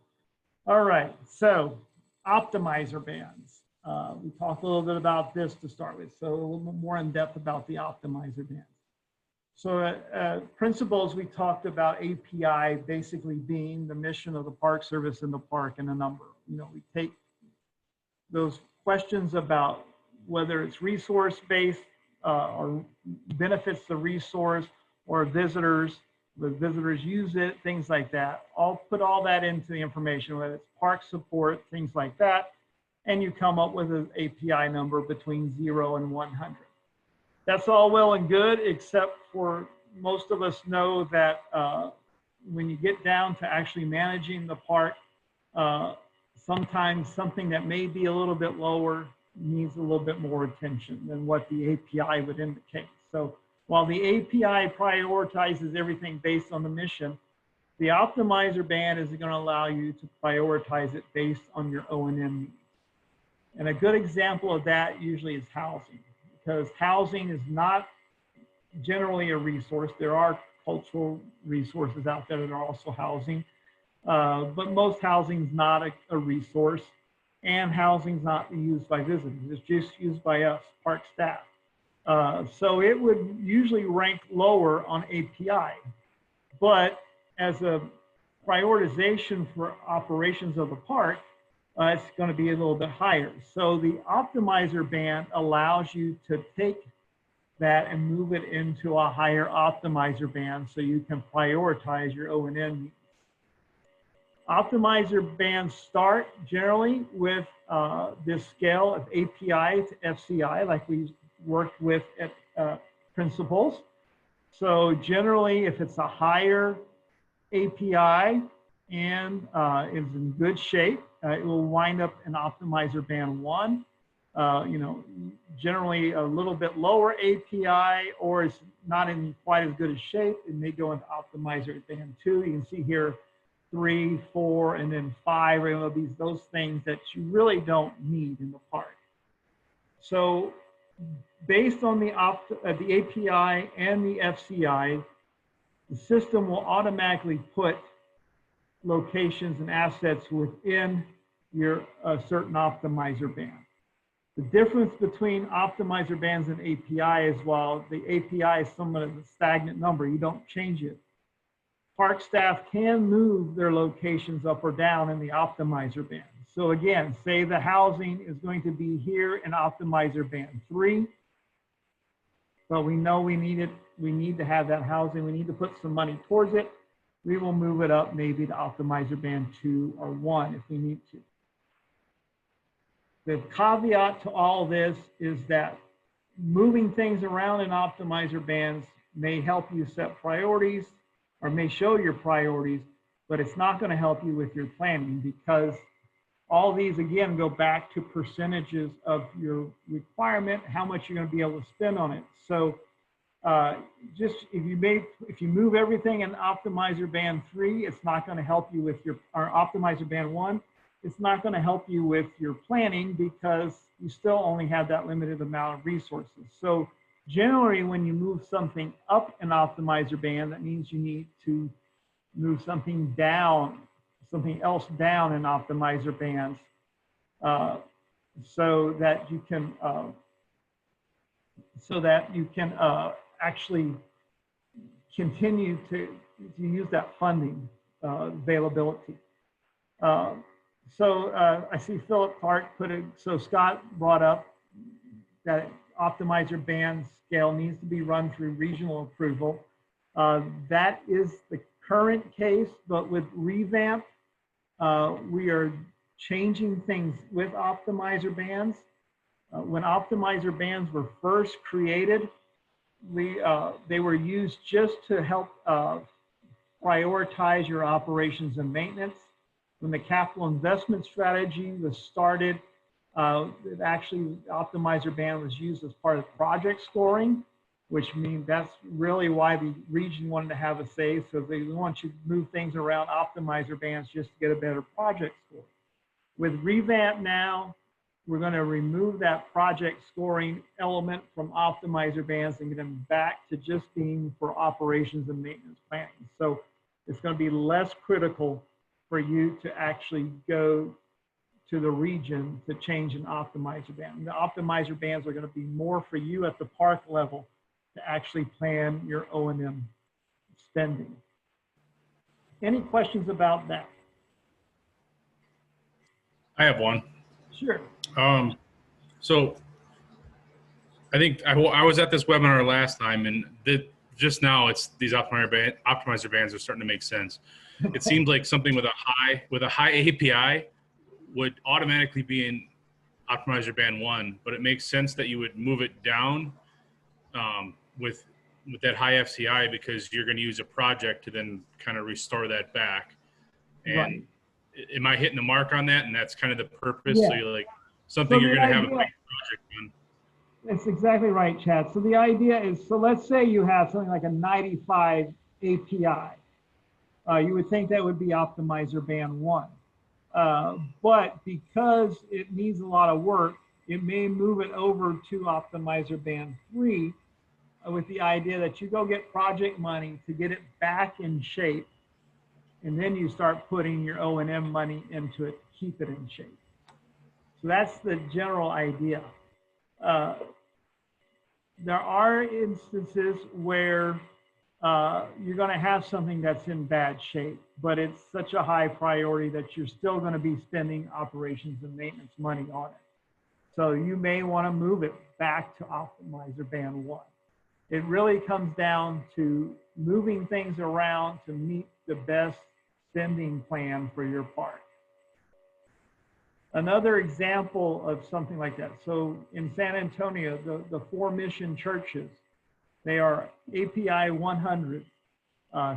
Speaker 2: All right, so optimizer bands. We talked a little bit about this to start with, so a little bit more in depth about the optimizer bands. So principles, we talked about API basically being the mission of the Park Service in the park and a number. You know, we take those questions about whether it's resource-based or benefits the resource or visitors, the visitors use it, things like that. I'll put all that into the information, whether it's park support, things like that, and you come up with an API number between 0 and 100. That's all well and good, except for most of us know that when you get down to actually managing the park, sometimes something that may be a little bit lower needs a little bit more attention than what the API would indicate. So while the API prioritizes everything based on the mission, the optimizer band is going to allow you to prioritize it based on your O&M needs. And a good example of that usually is housing, because housing is not generally a resource. There are cultural resources out there that are also housing, but most housing is not a resource, and housing is not used by visitors. It's just used by us, park staff. So it would usually rank lower on API, but as a prioritization for operations of the park, it's going to be a little bit higher. So the optimizer band allows you to take that and move it into a higher optimizer band so you can prioritize your O&M needs. Optimizer bands start generally with this scale of API to FCI, like we worked with at principles. So generally, if it's a higher API and is in good shape, it will wind up in optimizer band 1. You know, generally a little bit lower API or it's not in quite as good a shape, it may go into optimizer band 2. You can see here 3, 4, and then 5 are those things that you really don't need in the park. So based on the API and the FCI, the system will automatically put locations and assets within your certain optimizer band. The difference between optimizer bands and API is while the API is somewhat of a stagnant number, you don't change it. Park staff can move their locations up or down in the optimizer band. So again, say the housing is going to be here in optimizer band 3, but we know we need to have that housing, we need to put some money towards it. We will move it up maybe to optimizer band 2 or 1 if we need to. The caveat to all this is that moving things around in optimizer bands may help you set priorities or may show your priorities, but it's not going to help you with your planning because all these, again, go back to percentages of your requirement, how much you're going to be able to spend on it. So just if you move everything in optimizer band 3, it's not going to help you with your, or optimizer band 1, it's not going to help you with your planning because you still only have that limited amount of resources. So generally, when you move something up an optimizer band, that means you need to move something down, something else down in optimizer bands so that you can actually continue to use that funding availability. So I see Philip Clark so Scott brought up that optimizer band scale needs to be run through regional approval. That is the current case, but with revamp, we are changing things with optimizer bands. When optimizer bands were first created, they were used just to help prioritize your operations and maintenance. When the capital investment strategy was started, it actually, optimizer band was used as part of project scoring, which means that's really why the region wanted to have a say. So they want you to move things around optimizer bands just to get a better project score. With revamp now, we're going to remove that project scoring element from optimizer bands and get them back to just being for operations and maintenance planning. So it's going to be less critical for you to actually go to the region to change an optimizer band. And the optimizer bands are going to be more for you at the park level to actually plan your O&M spending. Any questions about that?
Speaker 8: I have one.
Speaker 2: Sure.
Speaker 8: So I think I was at this webinar last time, and just now it's these optimizer bands are starting to make sense. It seems like something with a high API would automatically be in optimizer band 1, but it makes sense that you would move it down with that high FCI, because you're going to use a project to then kind of restore that back. And
Speaker 2: Right.
Speaker 8: Am I hitting the mark on that? And that's kind of the purpose.
Speaker 2: Yeah.
Speaker 8: So you're like something you're going to have a big project on.
Speaker 2: That's exactly right, Chad. So the idea is, so let's say you have something like a 95 API. You would think that would be optimizer band 1. But because it needs a lot of work, it may move it over to optimizer band 3 with the idea that you go get project money to get it back in shape, and then you start putting your O&M money into it to keep it in shape. So that's the general idea. There are instances where you're going to have something that's in bad shape, but it's such a high priority that you're still going to be spending operations and maintenance money on it. So you may want to move it back to optimizer band 1. It really comes down to moving things around to meet the best spending plan for your park. Another example of something like that. So in San Antonio, the 4 mission churches, they are API 100.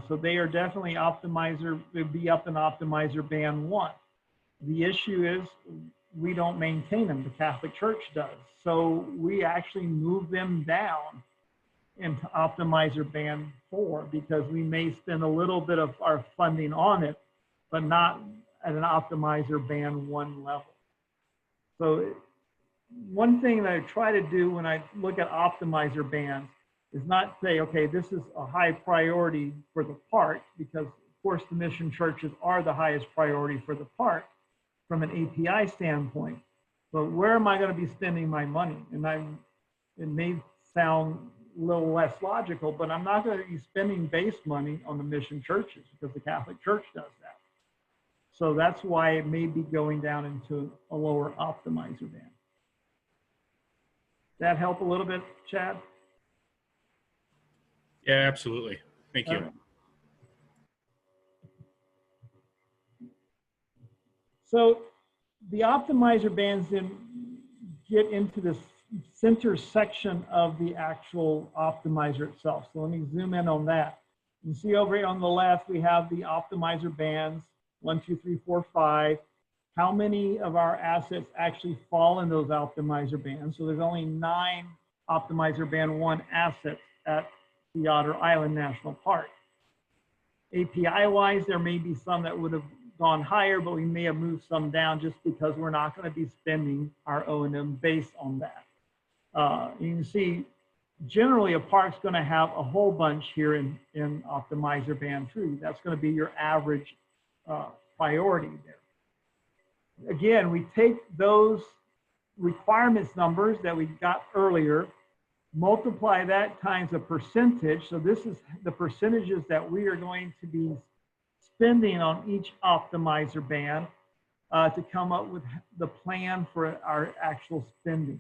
Speaker 2: So they are definitely optimizer, would be up in optimizer band 1. The issue is we don't maintain them, the Catholic Church does. So we actually move them down into optimizer band 4, because we may spend a little bit of our funding on it, but not at an optimizer band 1 level. So one thing that I try to do when I look at optimizer bands is not say, okay, this is a high priority for the park, because of course the mission churches are the highest priority for the park from an API standpoint. But where am I going to be spending my money? And it may sound a little less logical, but I'm not going to be spending base money on the mission churches, because the Catholic Church does that. So that's why it may be going down into a lower optimizer band. That help a little bit, Chad?
Speaker 8: Yeah, absolutely. Thank you.
Speaker 2: All right. So the optimizer bands then get into this center section of the actual optimizer itself. So let me zoom in on that. You see over here on the left, we have the optimizer bands, 1, 2, 3, 4, 5. How many of our assets actually fall in those optimizer bands? So there's only 9 optimizer band 1 assets at the Otter Island National Park. API-wise, there may be some that would have gone higher, but we may have moved some down just because we're not going to be spending our O&M based on that. You can see, generally a park's going to have a whole bunch here in optimizer band 3. That's going to be your average priority there. Again, we take those requirements numbers that we got earlier, multiply that times a percentage. So this is the percentages that we are going to be spending on each optimizer band to come up with the plan for our actual spending.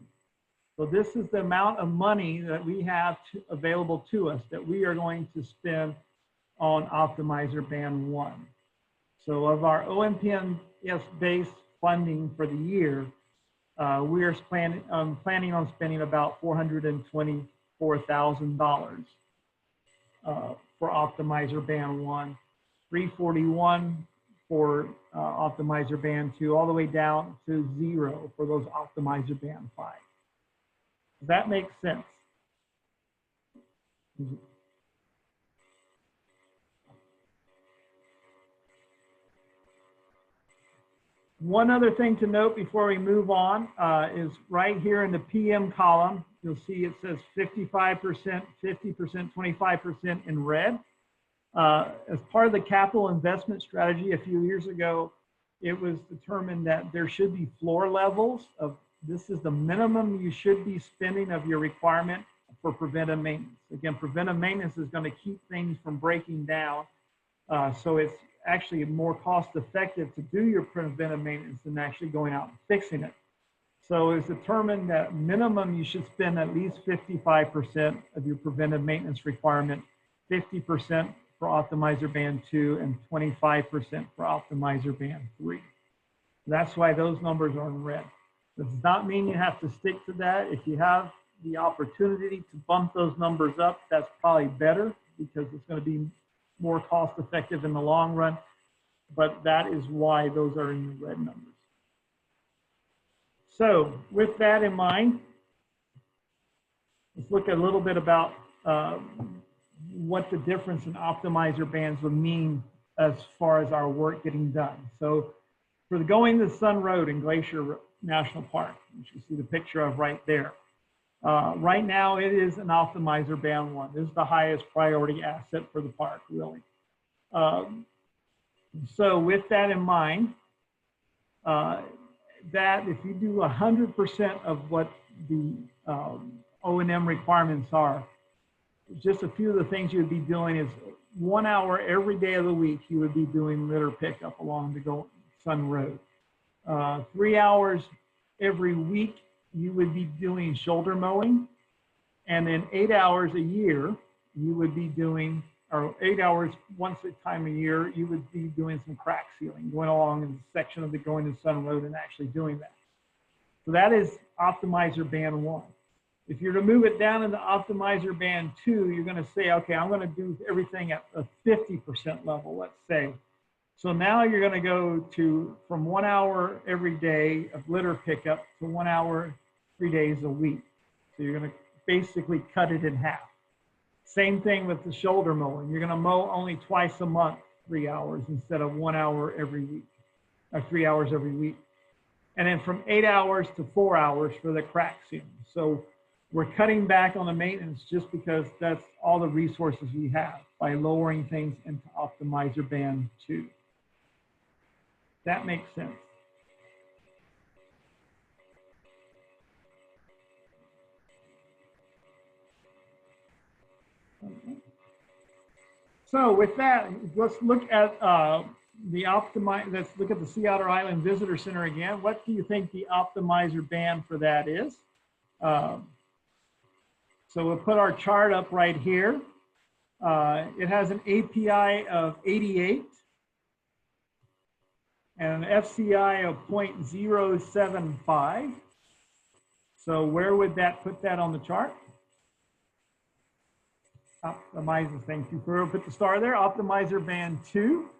Speaker 2: So this is the amount of money that we have available to us that we are going to spend on optimizer band 1. So of our OMPS-based funding for the year, we are planning on spending about $424,000 for optimizer band 1, $341 for optimizer band 2 all the way down to 0 for those optimizer band 5. Does that make sense? One other thing to note before we move on is right here in the PM column, you'll see it says 55%, 50%, 25% in red. As part of the capital investment strategy a few years ago, it was determined that there should be floor levels of, this is the minimum you should be spending of your requirement for preventive maintenance. Again, preventive maintenance is going to keep things from breaking down. So it's actually more cost effective to do your preventive maintenance than actually going out and fixing it. So it's determined that minimum you should spend at least 55% of your preventive maintenance requirement, 50% for optimizer band 2 and 25% for optimizer band 3. That's why those numbers are in red. Does not mean you have to stick to that. If you have the opportunity to bump those numbers up, that's probably better because it's going to be more cost effective in the long run, but that is why those are in the red numbers. So with that in mind, let's look a little bit about what the difference in optimizer bands would mean as far as our work getting done. So for the going to Sun Road in Glacier National Park, which you see the picture of right there, right now it is an optimizer band 1. This is the highest priority asset for the park, really. So with that in mind, that if you do 100% of what the O&M requirements are, just a few of the things you would be doing is 1 hour every day of the week, you would be doing litter pickup along the Sun Road. 3 hours every week, you would be doing shoulder mowing. And then 8 hours a year, you would be doing, or 8 hours once a time a year, you would be doing some crack sealing, going along in the section of the going to Sun Road and actually doing that. So that is optimizer band 1. If you're to move it down into optimizer band 2, you're going to say, okay, I'm going to do everything at a 50% level, let's say. So now you're going to go to from 1 hour every day of litter pickup to 1 hour 3 days a week. So you're going to basically cut it in half. Same thing with the shoulder mowing. You're going to mow only twice a month, 3 hours instead of 1 hour every week, or 3 hours every week. And then from 8 hours to 4 hours for the crack sealing. So we're cutting back on the maintenance just because that's all the resources we have by lowering things into optimizer band 2. That makes sense. Okay. So with that, let's look at let's look at the Sea Otter Island Visitor Center again. What do you think the optimizer band for that is? So we'll put our chart up right here. It has an API of 88 and an FCI of 0.075. So where would that put that on the chart? Optimizer, thank you for put the star there. Optimizer band 2.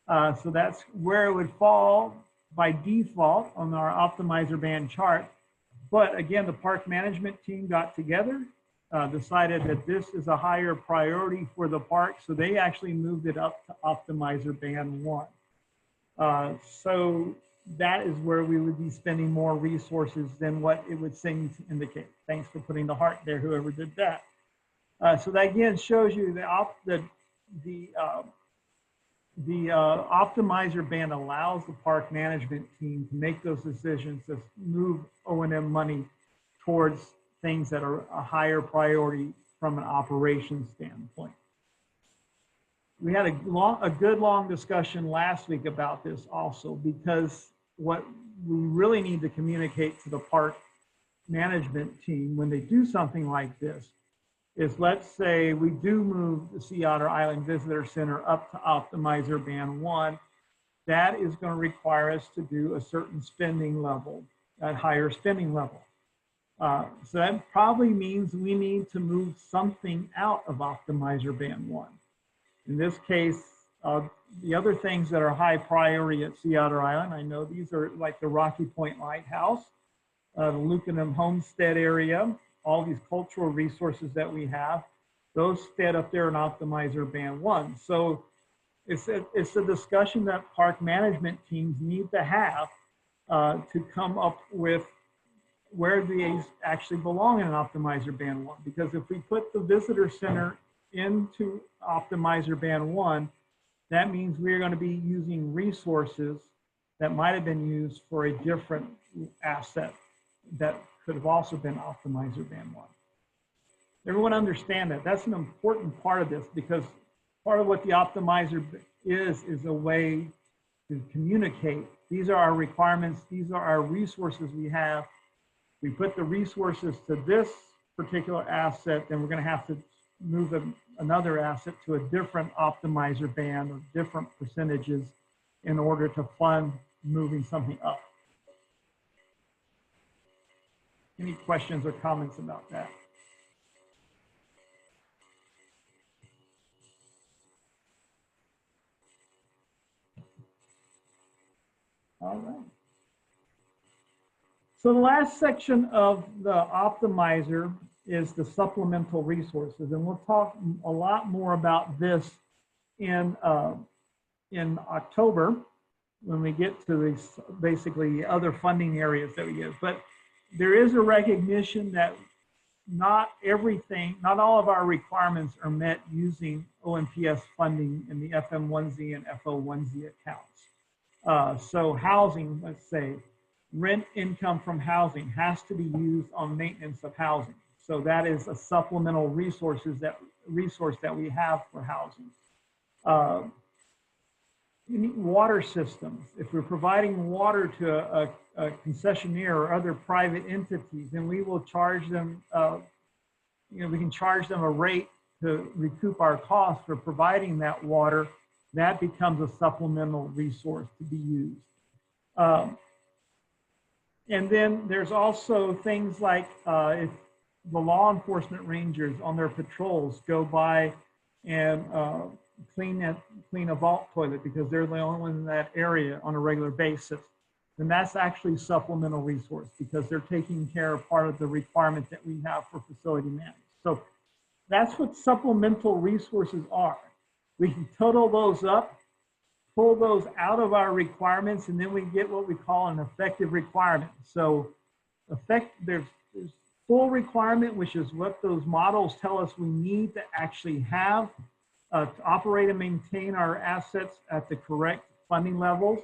Speaker 2: So that's where it would fall by default on our optimizer band chart. But again, the park management team got together, decided that this is a higher priority for the park. So they actually moved it up to optimizer band 1. So that is where we would be spending more resources than what it would seem to indicate. Thanks for putting the heart there, whoever did that. So that again shows you the optimizer band allows the park management team to make those decisions to move O&M money towards things that are a higher priority from an operations standpoint. We had a good long discussion last week about this also, because what we really need to communicate to the park management team when they do something like this is, let's say we do move the Sea Otter Island Visitor Center up to optimizer band 1, that is going to require us to do a certain spending level, that higher spending level. So that probably means we need to move something out of optimizer band 1. In this case, The other things that are high priority at Sea Otter Island, I know these are like the Rocky Point Lighthouse, the Lucanum Homestead area, all these cultural resources that we have, those fit up there in Optimizer Band 1. So it's a discussion that park management teams need to have to come up with where these actually belong in an Optimizer Band 1. Because if we put the visitor center into Optimizer Band 1, that means we're going to be using resources that might have been used for a different asset that could have also been Optimizer Band 1. Everyone understand that. That's an important part of this, because part of what the optimizer is a way to communicate. These are our requirements. These are our resources we have. We put the resources to this particular asset, then we're going to have to move another asset to a different optimizer band or different percentages in order to fund moving something up. Any questions or comments about that? All right. So the last section of the optimizer is the supplemental resources, and we'll talk a lot more about this in October when we get to these basically other funding areas that we give. But there is a recognition that not all of our requirements are met using OMPS funding in the FM1Z and FO1Z accounts. So housing, let's say, rent income from housing has to be used on maintenance of housing. So that is a supplemental resource that we have for housing. Water systems, if we're providing water to a concessionaire or other private entities, then we will charge them, we can charge them a rate to recoup our costs for providing that water. That becomes a supplemental resource to be used. And then there's also things like if the law enforcement rangers on their patrols go by and clean a vault toilet because they're the only one in that area on a regular basis, then that's actually supplemental resource because they're taking care of part of the requirement that we have for facility management. So that's what supplemental resources are. We can total those up, pull those out of our requirements, and then we get what we call an effective requirement. So there's full requirement, which is what those models tell us we need to actually have to operate and maintain our assets at the correct funding levels.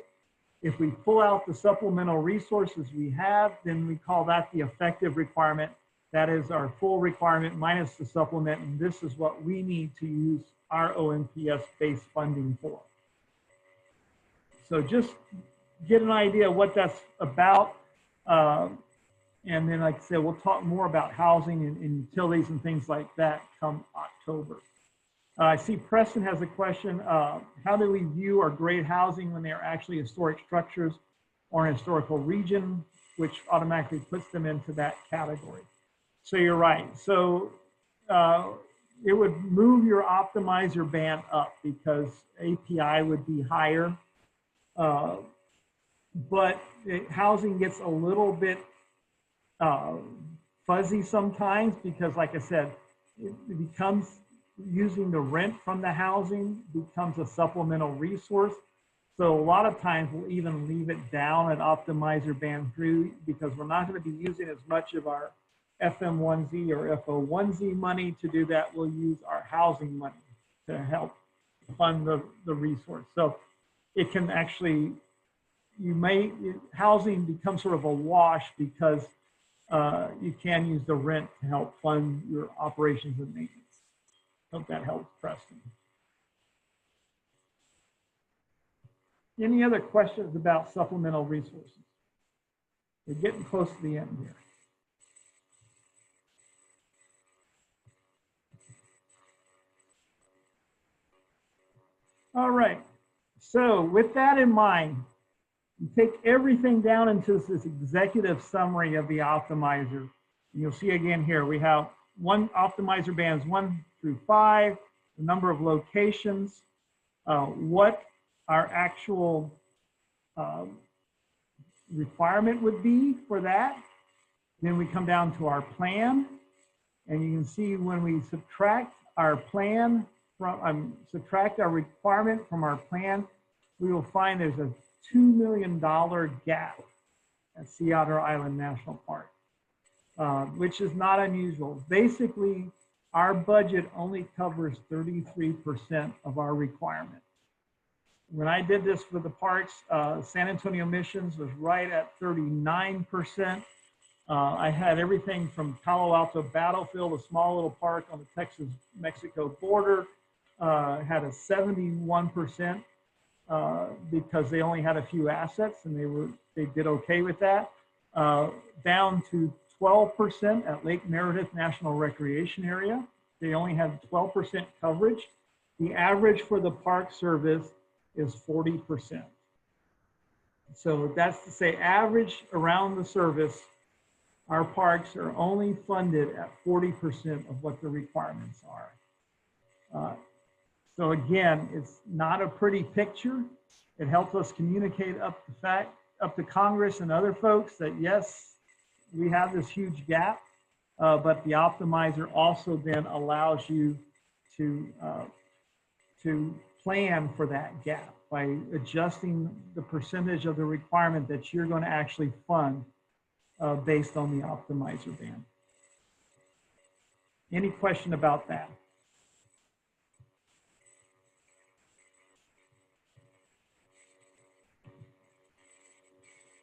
Speaker 2: If we pull out the supplemental resources we have, then we call that the effective requirement. That is our full requirement minus the supplement, and this is what we need to use our OMPS-based funding for. So just get an idea of what that's about. And then, like I said, we'll talk more about housing and utilities and things like that come October. I see Preston has a question. How do we view or grade housing when they are actually historic structures or an historical region, which automatically puts them into that category? So you're right. So it would move your optimizer band up because API would be higher. But housing gets a little bit fuzzy sometimes because, like I said, it becomes using the rent from the housing becomes a supplemental resource. So a lot of times we'll even leave it down at optimizer band 3 because we're not going to be using as much of our FM1Z or FO1Z money to do that. We'll use our housing money to help fund the resource. So it can actually, housing becomes sort of a wash because you can use the rent to help fund your operations and maintenance. Hope that helps, Preston. Any other questions about supplemental resources? We're getting close to the end here. All right, so with that in mind, you take everything down into this executive summary of the optimizer. And you'll see again here, we have one optimizer bands 1 through 5, the number of locations, what our actual requirement would be for that. Then we come down to our plan, and you can see when we subtract our plan from, subtract our requirement from our plan, we will find there's a $2 million gap at Sea Otter Island National Park, which is not unusual. Basically, our budget only covers 33% of our requirement. When I did this for the parks, San Antonio Missions was right at 39%. I had everything from Palo Alto Battlefield, a small little park on the Texas-Mexico border, had a 71% because they only had a few assets and they did okay with that. Down to 12% at Lake Meredith National Recreation Area. They only had 12% coverage. The average for the Park Service is 40%. So that's to say, average around the service, our parks are only funded at 40% of what the requirements are. So again, it's not a pretty picture. It helps us communicate up to Congress and other folks that yes, we have this huge gap, but the optimizer also then allows you to plan for that gap by adjusting the percentage of the requirement that you're going to actually fund based on the optimizer band. Any question about that?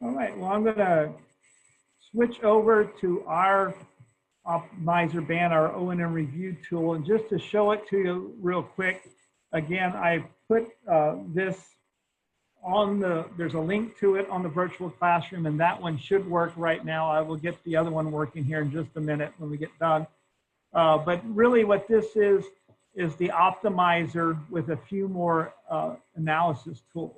Speaker 2: All right, well, I'm going to switch over to our optimizer band, our O&M review tool, and just to show it to you real quick, again, I put this on there's a link to it on the virtual classroom, and that one should work right now. I will get the other one working here in just a minute when we get done. But really what this is the optimizer with a few more analysis tools.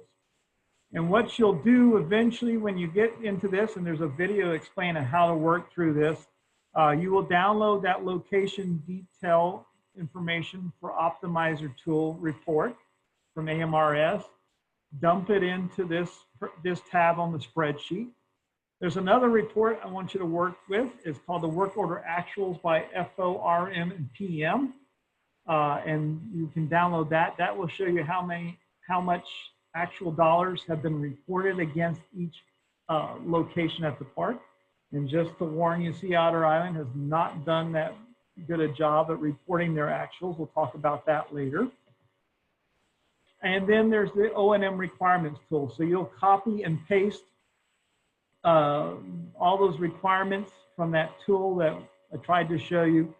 Speaker 2: And what you'll do eventually when you get into this, and there's a video explaining how to work through this, you will download that location detail information for optimizer tool report from AMRS, dump it into this tab on the spreadsheet. There's another report I want you to work with. It's called the Work Order Actuals by FORM and PM. And you can download that. That will show you how much actual dollars have been reported against each location at the park. And just to warn you, Sea Otter Island has not done that good a job at reporting their actuals. We'll talk about that later. And then there's the O&M requirements tool. So you'll copy and paste all those requirements from that tool that I tried to show you.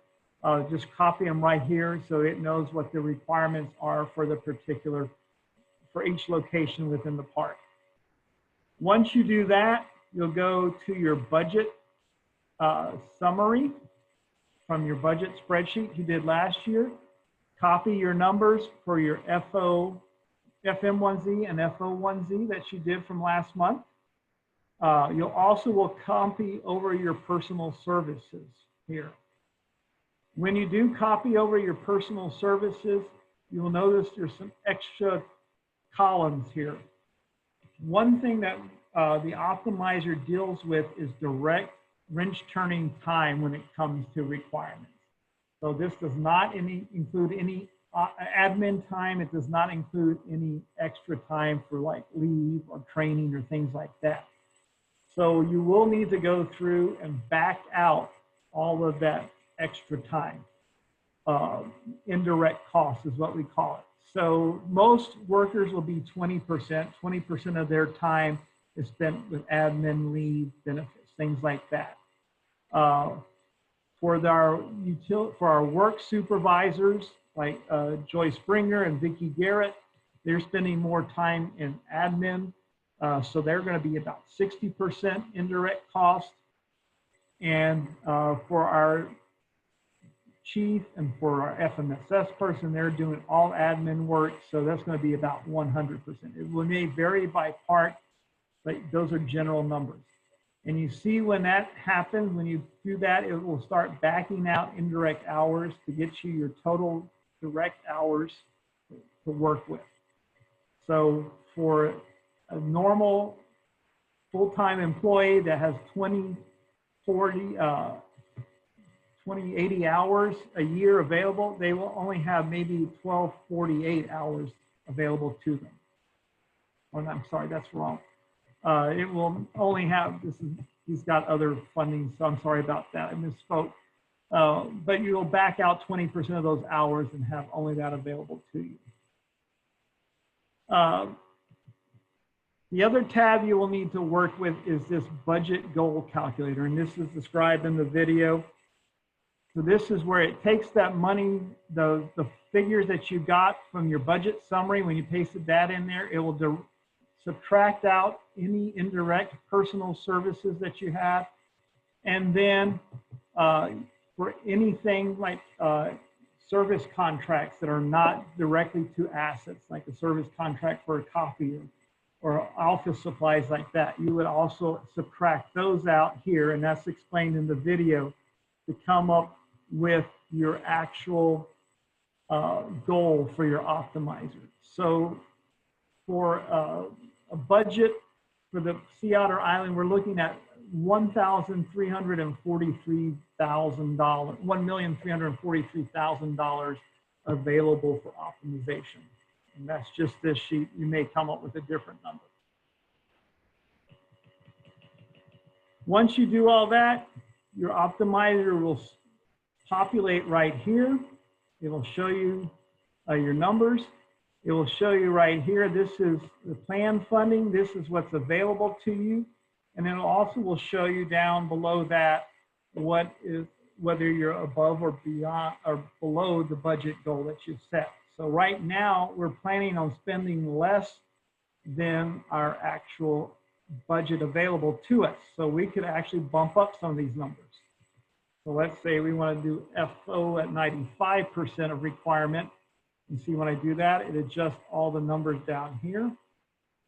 Speaker 2: Just copy them right here so it knows what the requirements are for for each location within the park. Once you do that, you'll go to your budget summary from your budget spreadsheet you did last year. Copy your numbers for your FM1Z and FO1Z that you did from last month. You'll also will copy over your personal services here. When you do copy over your personal services, you will notice there's some extra columns here. One thing that the optimizer deals with is direct wrench turning time when it comes to requirements. So this does not include any admin time. It does not include any extra time for like leave or training or things like that. So you will need to go through and back out all of that extra time. Indirect cost is what we call it. So most workers will be 20%. 20% of their time is spent with admin, leave, benefits, things like that. For our work supervisors, like Joy Springer and Vicki Garrett, they're spending more time in admin. So they're going to be about 60% indirect cost. And for our chief and for our FMSS person, they're doing all admin work. So that's going to be about 100%. It may vary by part, but those are general numbers. And you see when that happens, when you do that, it will start backing out indirect hours to get you your total direct hours to work with. So for a normal full-time employee that has 20, 80 hours a year available, they will only have maybe 1248 hours available to them. Oh, no, I'm sorry, that's wrong. It will only have, he's got other funding, so I'm sorry about that, I misspoke. But you'll back out 20% of those hours and have only that available to you. The other tab you will need to work with is this budget goal calculator, and this is described in the video. So this is where it takes that money, the figures that you got from your budget summary, when you pasted that in there, it will subtract out any indirect personal services that you have. And then for anything like service contracts that are not directly to assets, like a service contract for a copy or office supplies like that, you would also subtract those out here, and that's explained in the video, to come up with your actual goal for your optimizer. So for a budget for the Sea Otter Island, we're looking at $1,343,000, $1,343,000 available for optimization. And that's just this sheet. You may come up with a different number. Once you do all that, your optimizer will populate right here. It will show you your numbers. It will show you right here, this is the planned funding. This is what's available to you. And then it also will show you down below that whether you're above or beyond or below the budget goal that you've set. So right now we're planning on spending less than our actual budget available to us. So we could actually bump up some of these numbers. So let's say we want to do FO at 95% of requirement. You see when I do that, it adjusts all the numbers down here.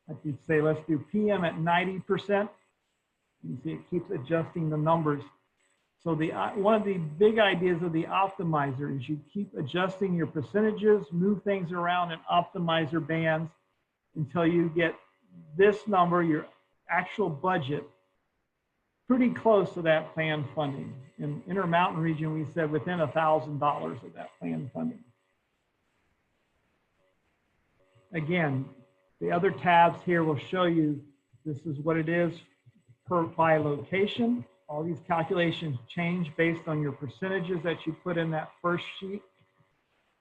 Speaker 2: I could say, let's do PM at 90%. You see it keeps adjusting the numbers. So one of the big ideas of the optimizer is you keep adjusting your percentages, move things around in optimizer bands until you get this number, your actual budget, pretty close to that planned funding. In Intermountain region, we said within $1,000 of that planned funding. Again, the other tabs here will show you this is what it is by location. All these calculations change based on your percentages that you put in that first sheet.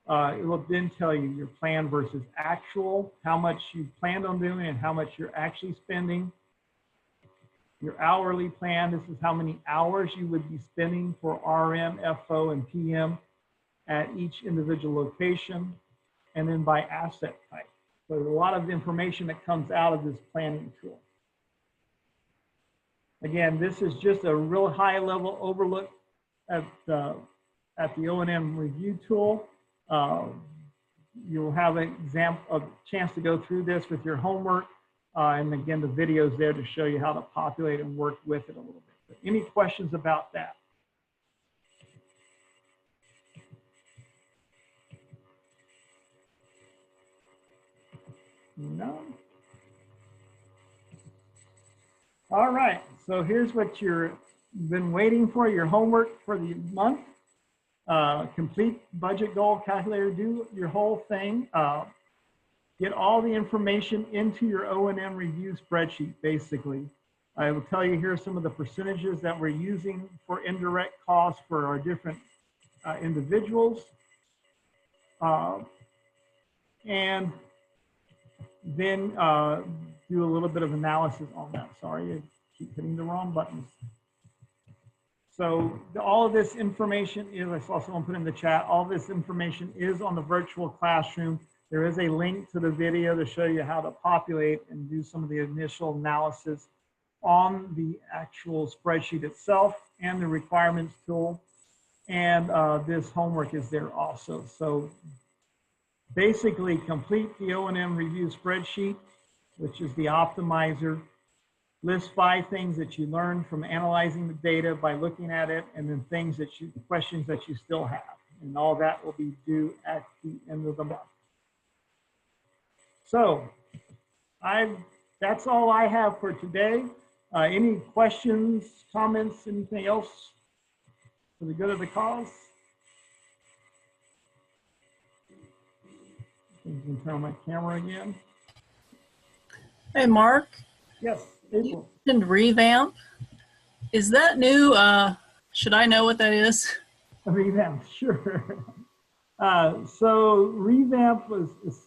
Speaker 2: It will then tell you your plan versus actual, how much you planned on doing and how much you're actually spending. Your hourly plan, this is how many hours you would be spending for RM, FO, and PM at each individual location, and then by asset type. So there's a lot of information that comes out of this planning tool. Again, this is just a real high level overlook at the O&M review tool. You'll have a chance to go through this with your homework. And again, the video is there to show you how to populate and work with it a little bit. But any questions about that? No? All right, so here's what you've been waiting for, your homework for the month. Complete budget goal calculator, do your whole thing. Get all the information into your O&M review spreadsheet, basically. I will tell you here some of the percentages that we're using for indirect costs for our different individuals. And then do a little bit of analysis on that. Sorry, I keep hitting the wrong buttons. So all of this information is, I saw someone put in the chat, all this information is on the virtual classroom. There is a link to the video to show you how to populate and do some of the initial analysis on the actual spreadsheet itself and the requirements tool. And this homework is there also. So basically complete the O&M review spreadsheet, which is the optimizer. List 5 things that you learned from analyzing the data by looking at it, and then questions that you still have. And all that will be due at the end of the month. So That's all I have for today. Any questions, comments, anything else for the good of the cause? I'm going to turn on my camera again.
Speaker 9: Hey, Mark,
Speaker 2: Yes, April.
Speaker 9: and revamp. Is that new? Should I know what that is?
Speaker 2: Revamp, sure. So revamp is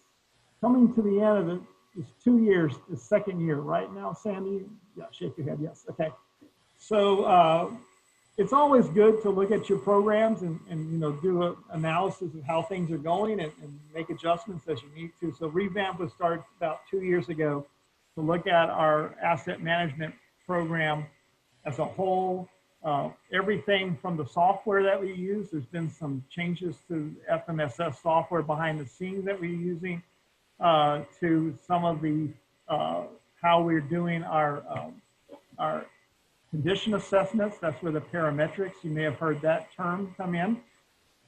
Speaker 2: coming to the end of it. It's 2 years, the second year, right now, Sandy? Yeah, shake your head, yes, okay. So it's always good to look at your programs and do an analysis of how things are going and make adjustments as you need to. So revamp was started about 2 years ago to look at our asset management program as a whole. Everything from the software that we use, there's been some changes to FMSS software behind the scenes that we're using, to some of the how we're doing our condition assessments. That's where the parametrics, you may have heard that term come in.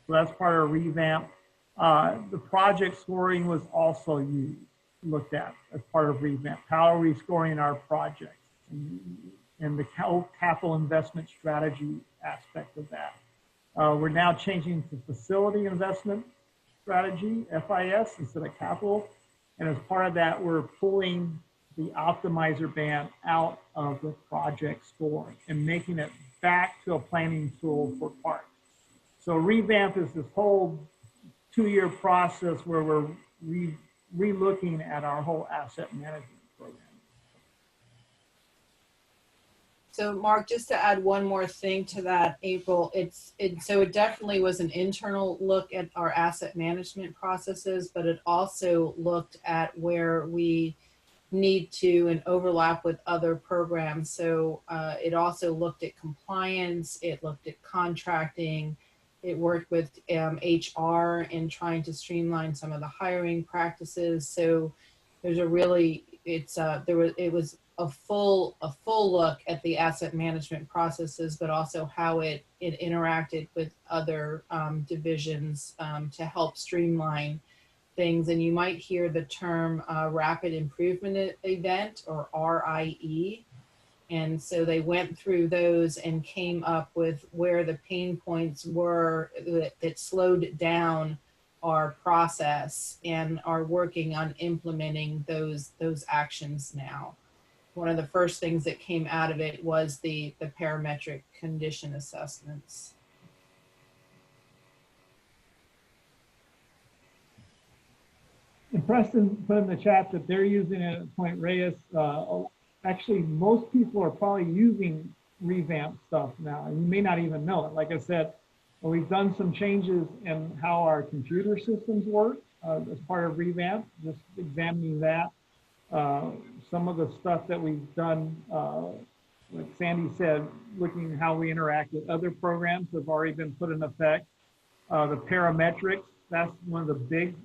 Speaker 2: So that's part of revamp. The project scoring was also looked at as part of revamp. How are we scoring our projects? And the capital investment strategy aspect of that. We're now changing to facility investment strategy, FIS, instead of capital. And as part of that, we're pulling the optimizer band out of the project scoring and making it back to a planning tool for parks. So revamp is this whole 2-year process where we're re-looking at our whole asset management program.
Speaker 4: So Mark, just to add one more thing to that, April, so it definitely was an internal look at our asset management processes, but it also looked at where we need to and overlap with other programs. So it also looked at compliance, it looked at contracting, it worked with HR in trying to streamline some of the hiring practices. So there's a really, it was a full look at the asset management processes, but also how it interacted with other divisions to help streamline things. And you might hear the term rapid improvement event, or RIE. And so they went through those and came up with where the pain points were that slowed down our process, and are working on implementing those actions now. One of the first things that came out of it was the parametric condition assessments.
Speaker 2: And Preston put in the chat that they're using it at Point Reyes. Actually, most people are probably using revamp stuff now, and you may not even know it. Like I said, we've done some changes in how our computer systems work as part of revamp, just examining that. Some of the stuff that we've done, like Sandy said, looking at how we interact with other programs have already been put in effect. The parametrics, that's one of the big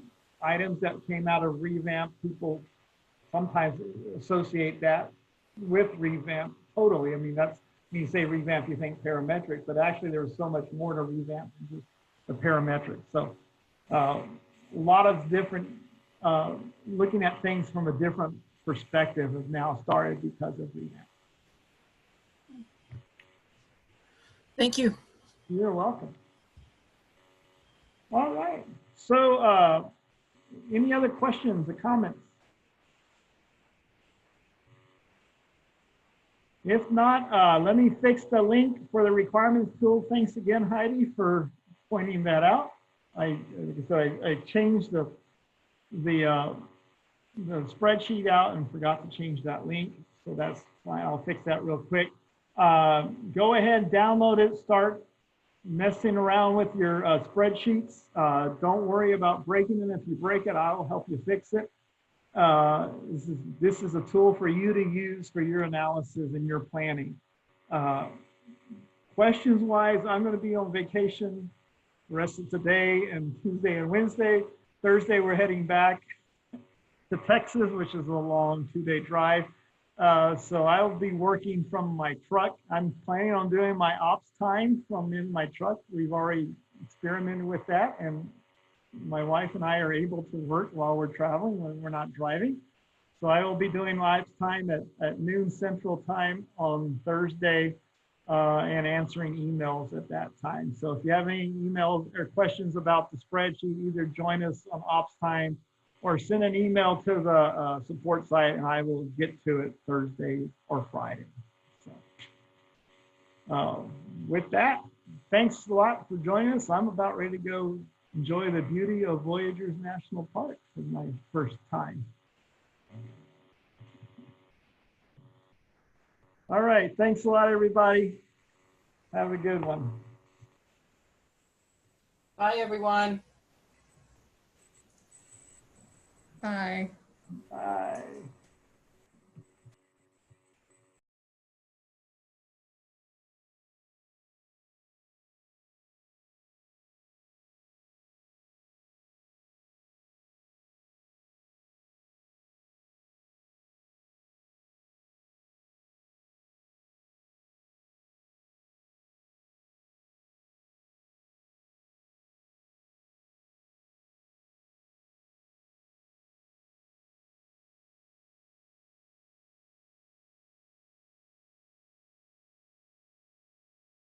Speaker 2: items that came out of revamp. People sometimes associate that with revamp totally. I mean, that's, when you say revamp, you think parametric, but actually there was so much more to revamp than just the parametrics. So a lot of different, looking at things from a different perspective has now started because of revamp.
Speaker 9: Thank you.
Speaker 2: You're welcome. All right. So any other questions or comments? If not, let me fix the link for the requirements tool. Thanks again, Heidi, for pointing that out. I changed the spreadsheet out and forgot to change that link. So that's why I'll fix that real quick. Go ahead, download it, start messing around with your spreadsheets. Don't worry about breaking them. If you break it, I'll help you fix it. This is a tool for you to use for your analysis and your planning. Questions wise, I'm going to be on vacation the rest of today and Tuesday and Wednesday. Thursday, we're heading back to Texas, which is a long 2-day drive. So I'll be working from my truck. I'm planning on doing my ops time from in my truck. We've already experimented with that, and my wife and I are able to work while we're traveling when we're not driving. So I will be doing live time at noon Central Time on Thursday and answering emails at that time. So if you have any emails or questions about the spreadsheet, either join us on ops time or send an email to the support site and I will get to it Thursday or Friday. So with that, thanks a lot for joining us. I'm about ready to go enjoy the beauty of Voyageurs National Park for my first time. All right, thanks a lot, everybody. Have a good one.
Speaker 4: Bye, everyone.
Speaker 6: Bye.
Speaker 2: Bye.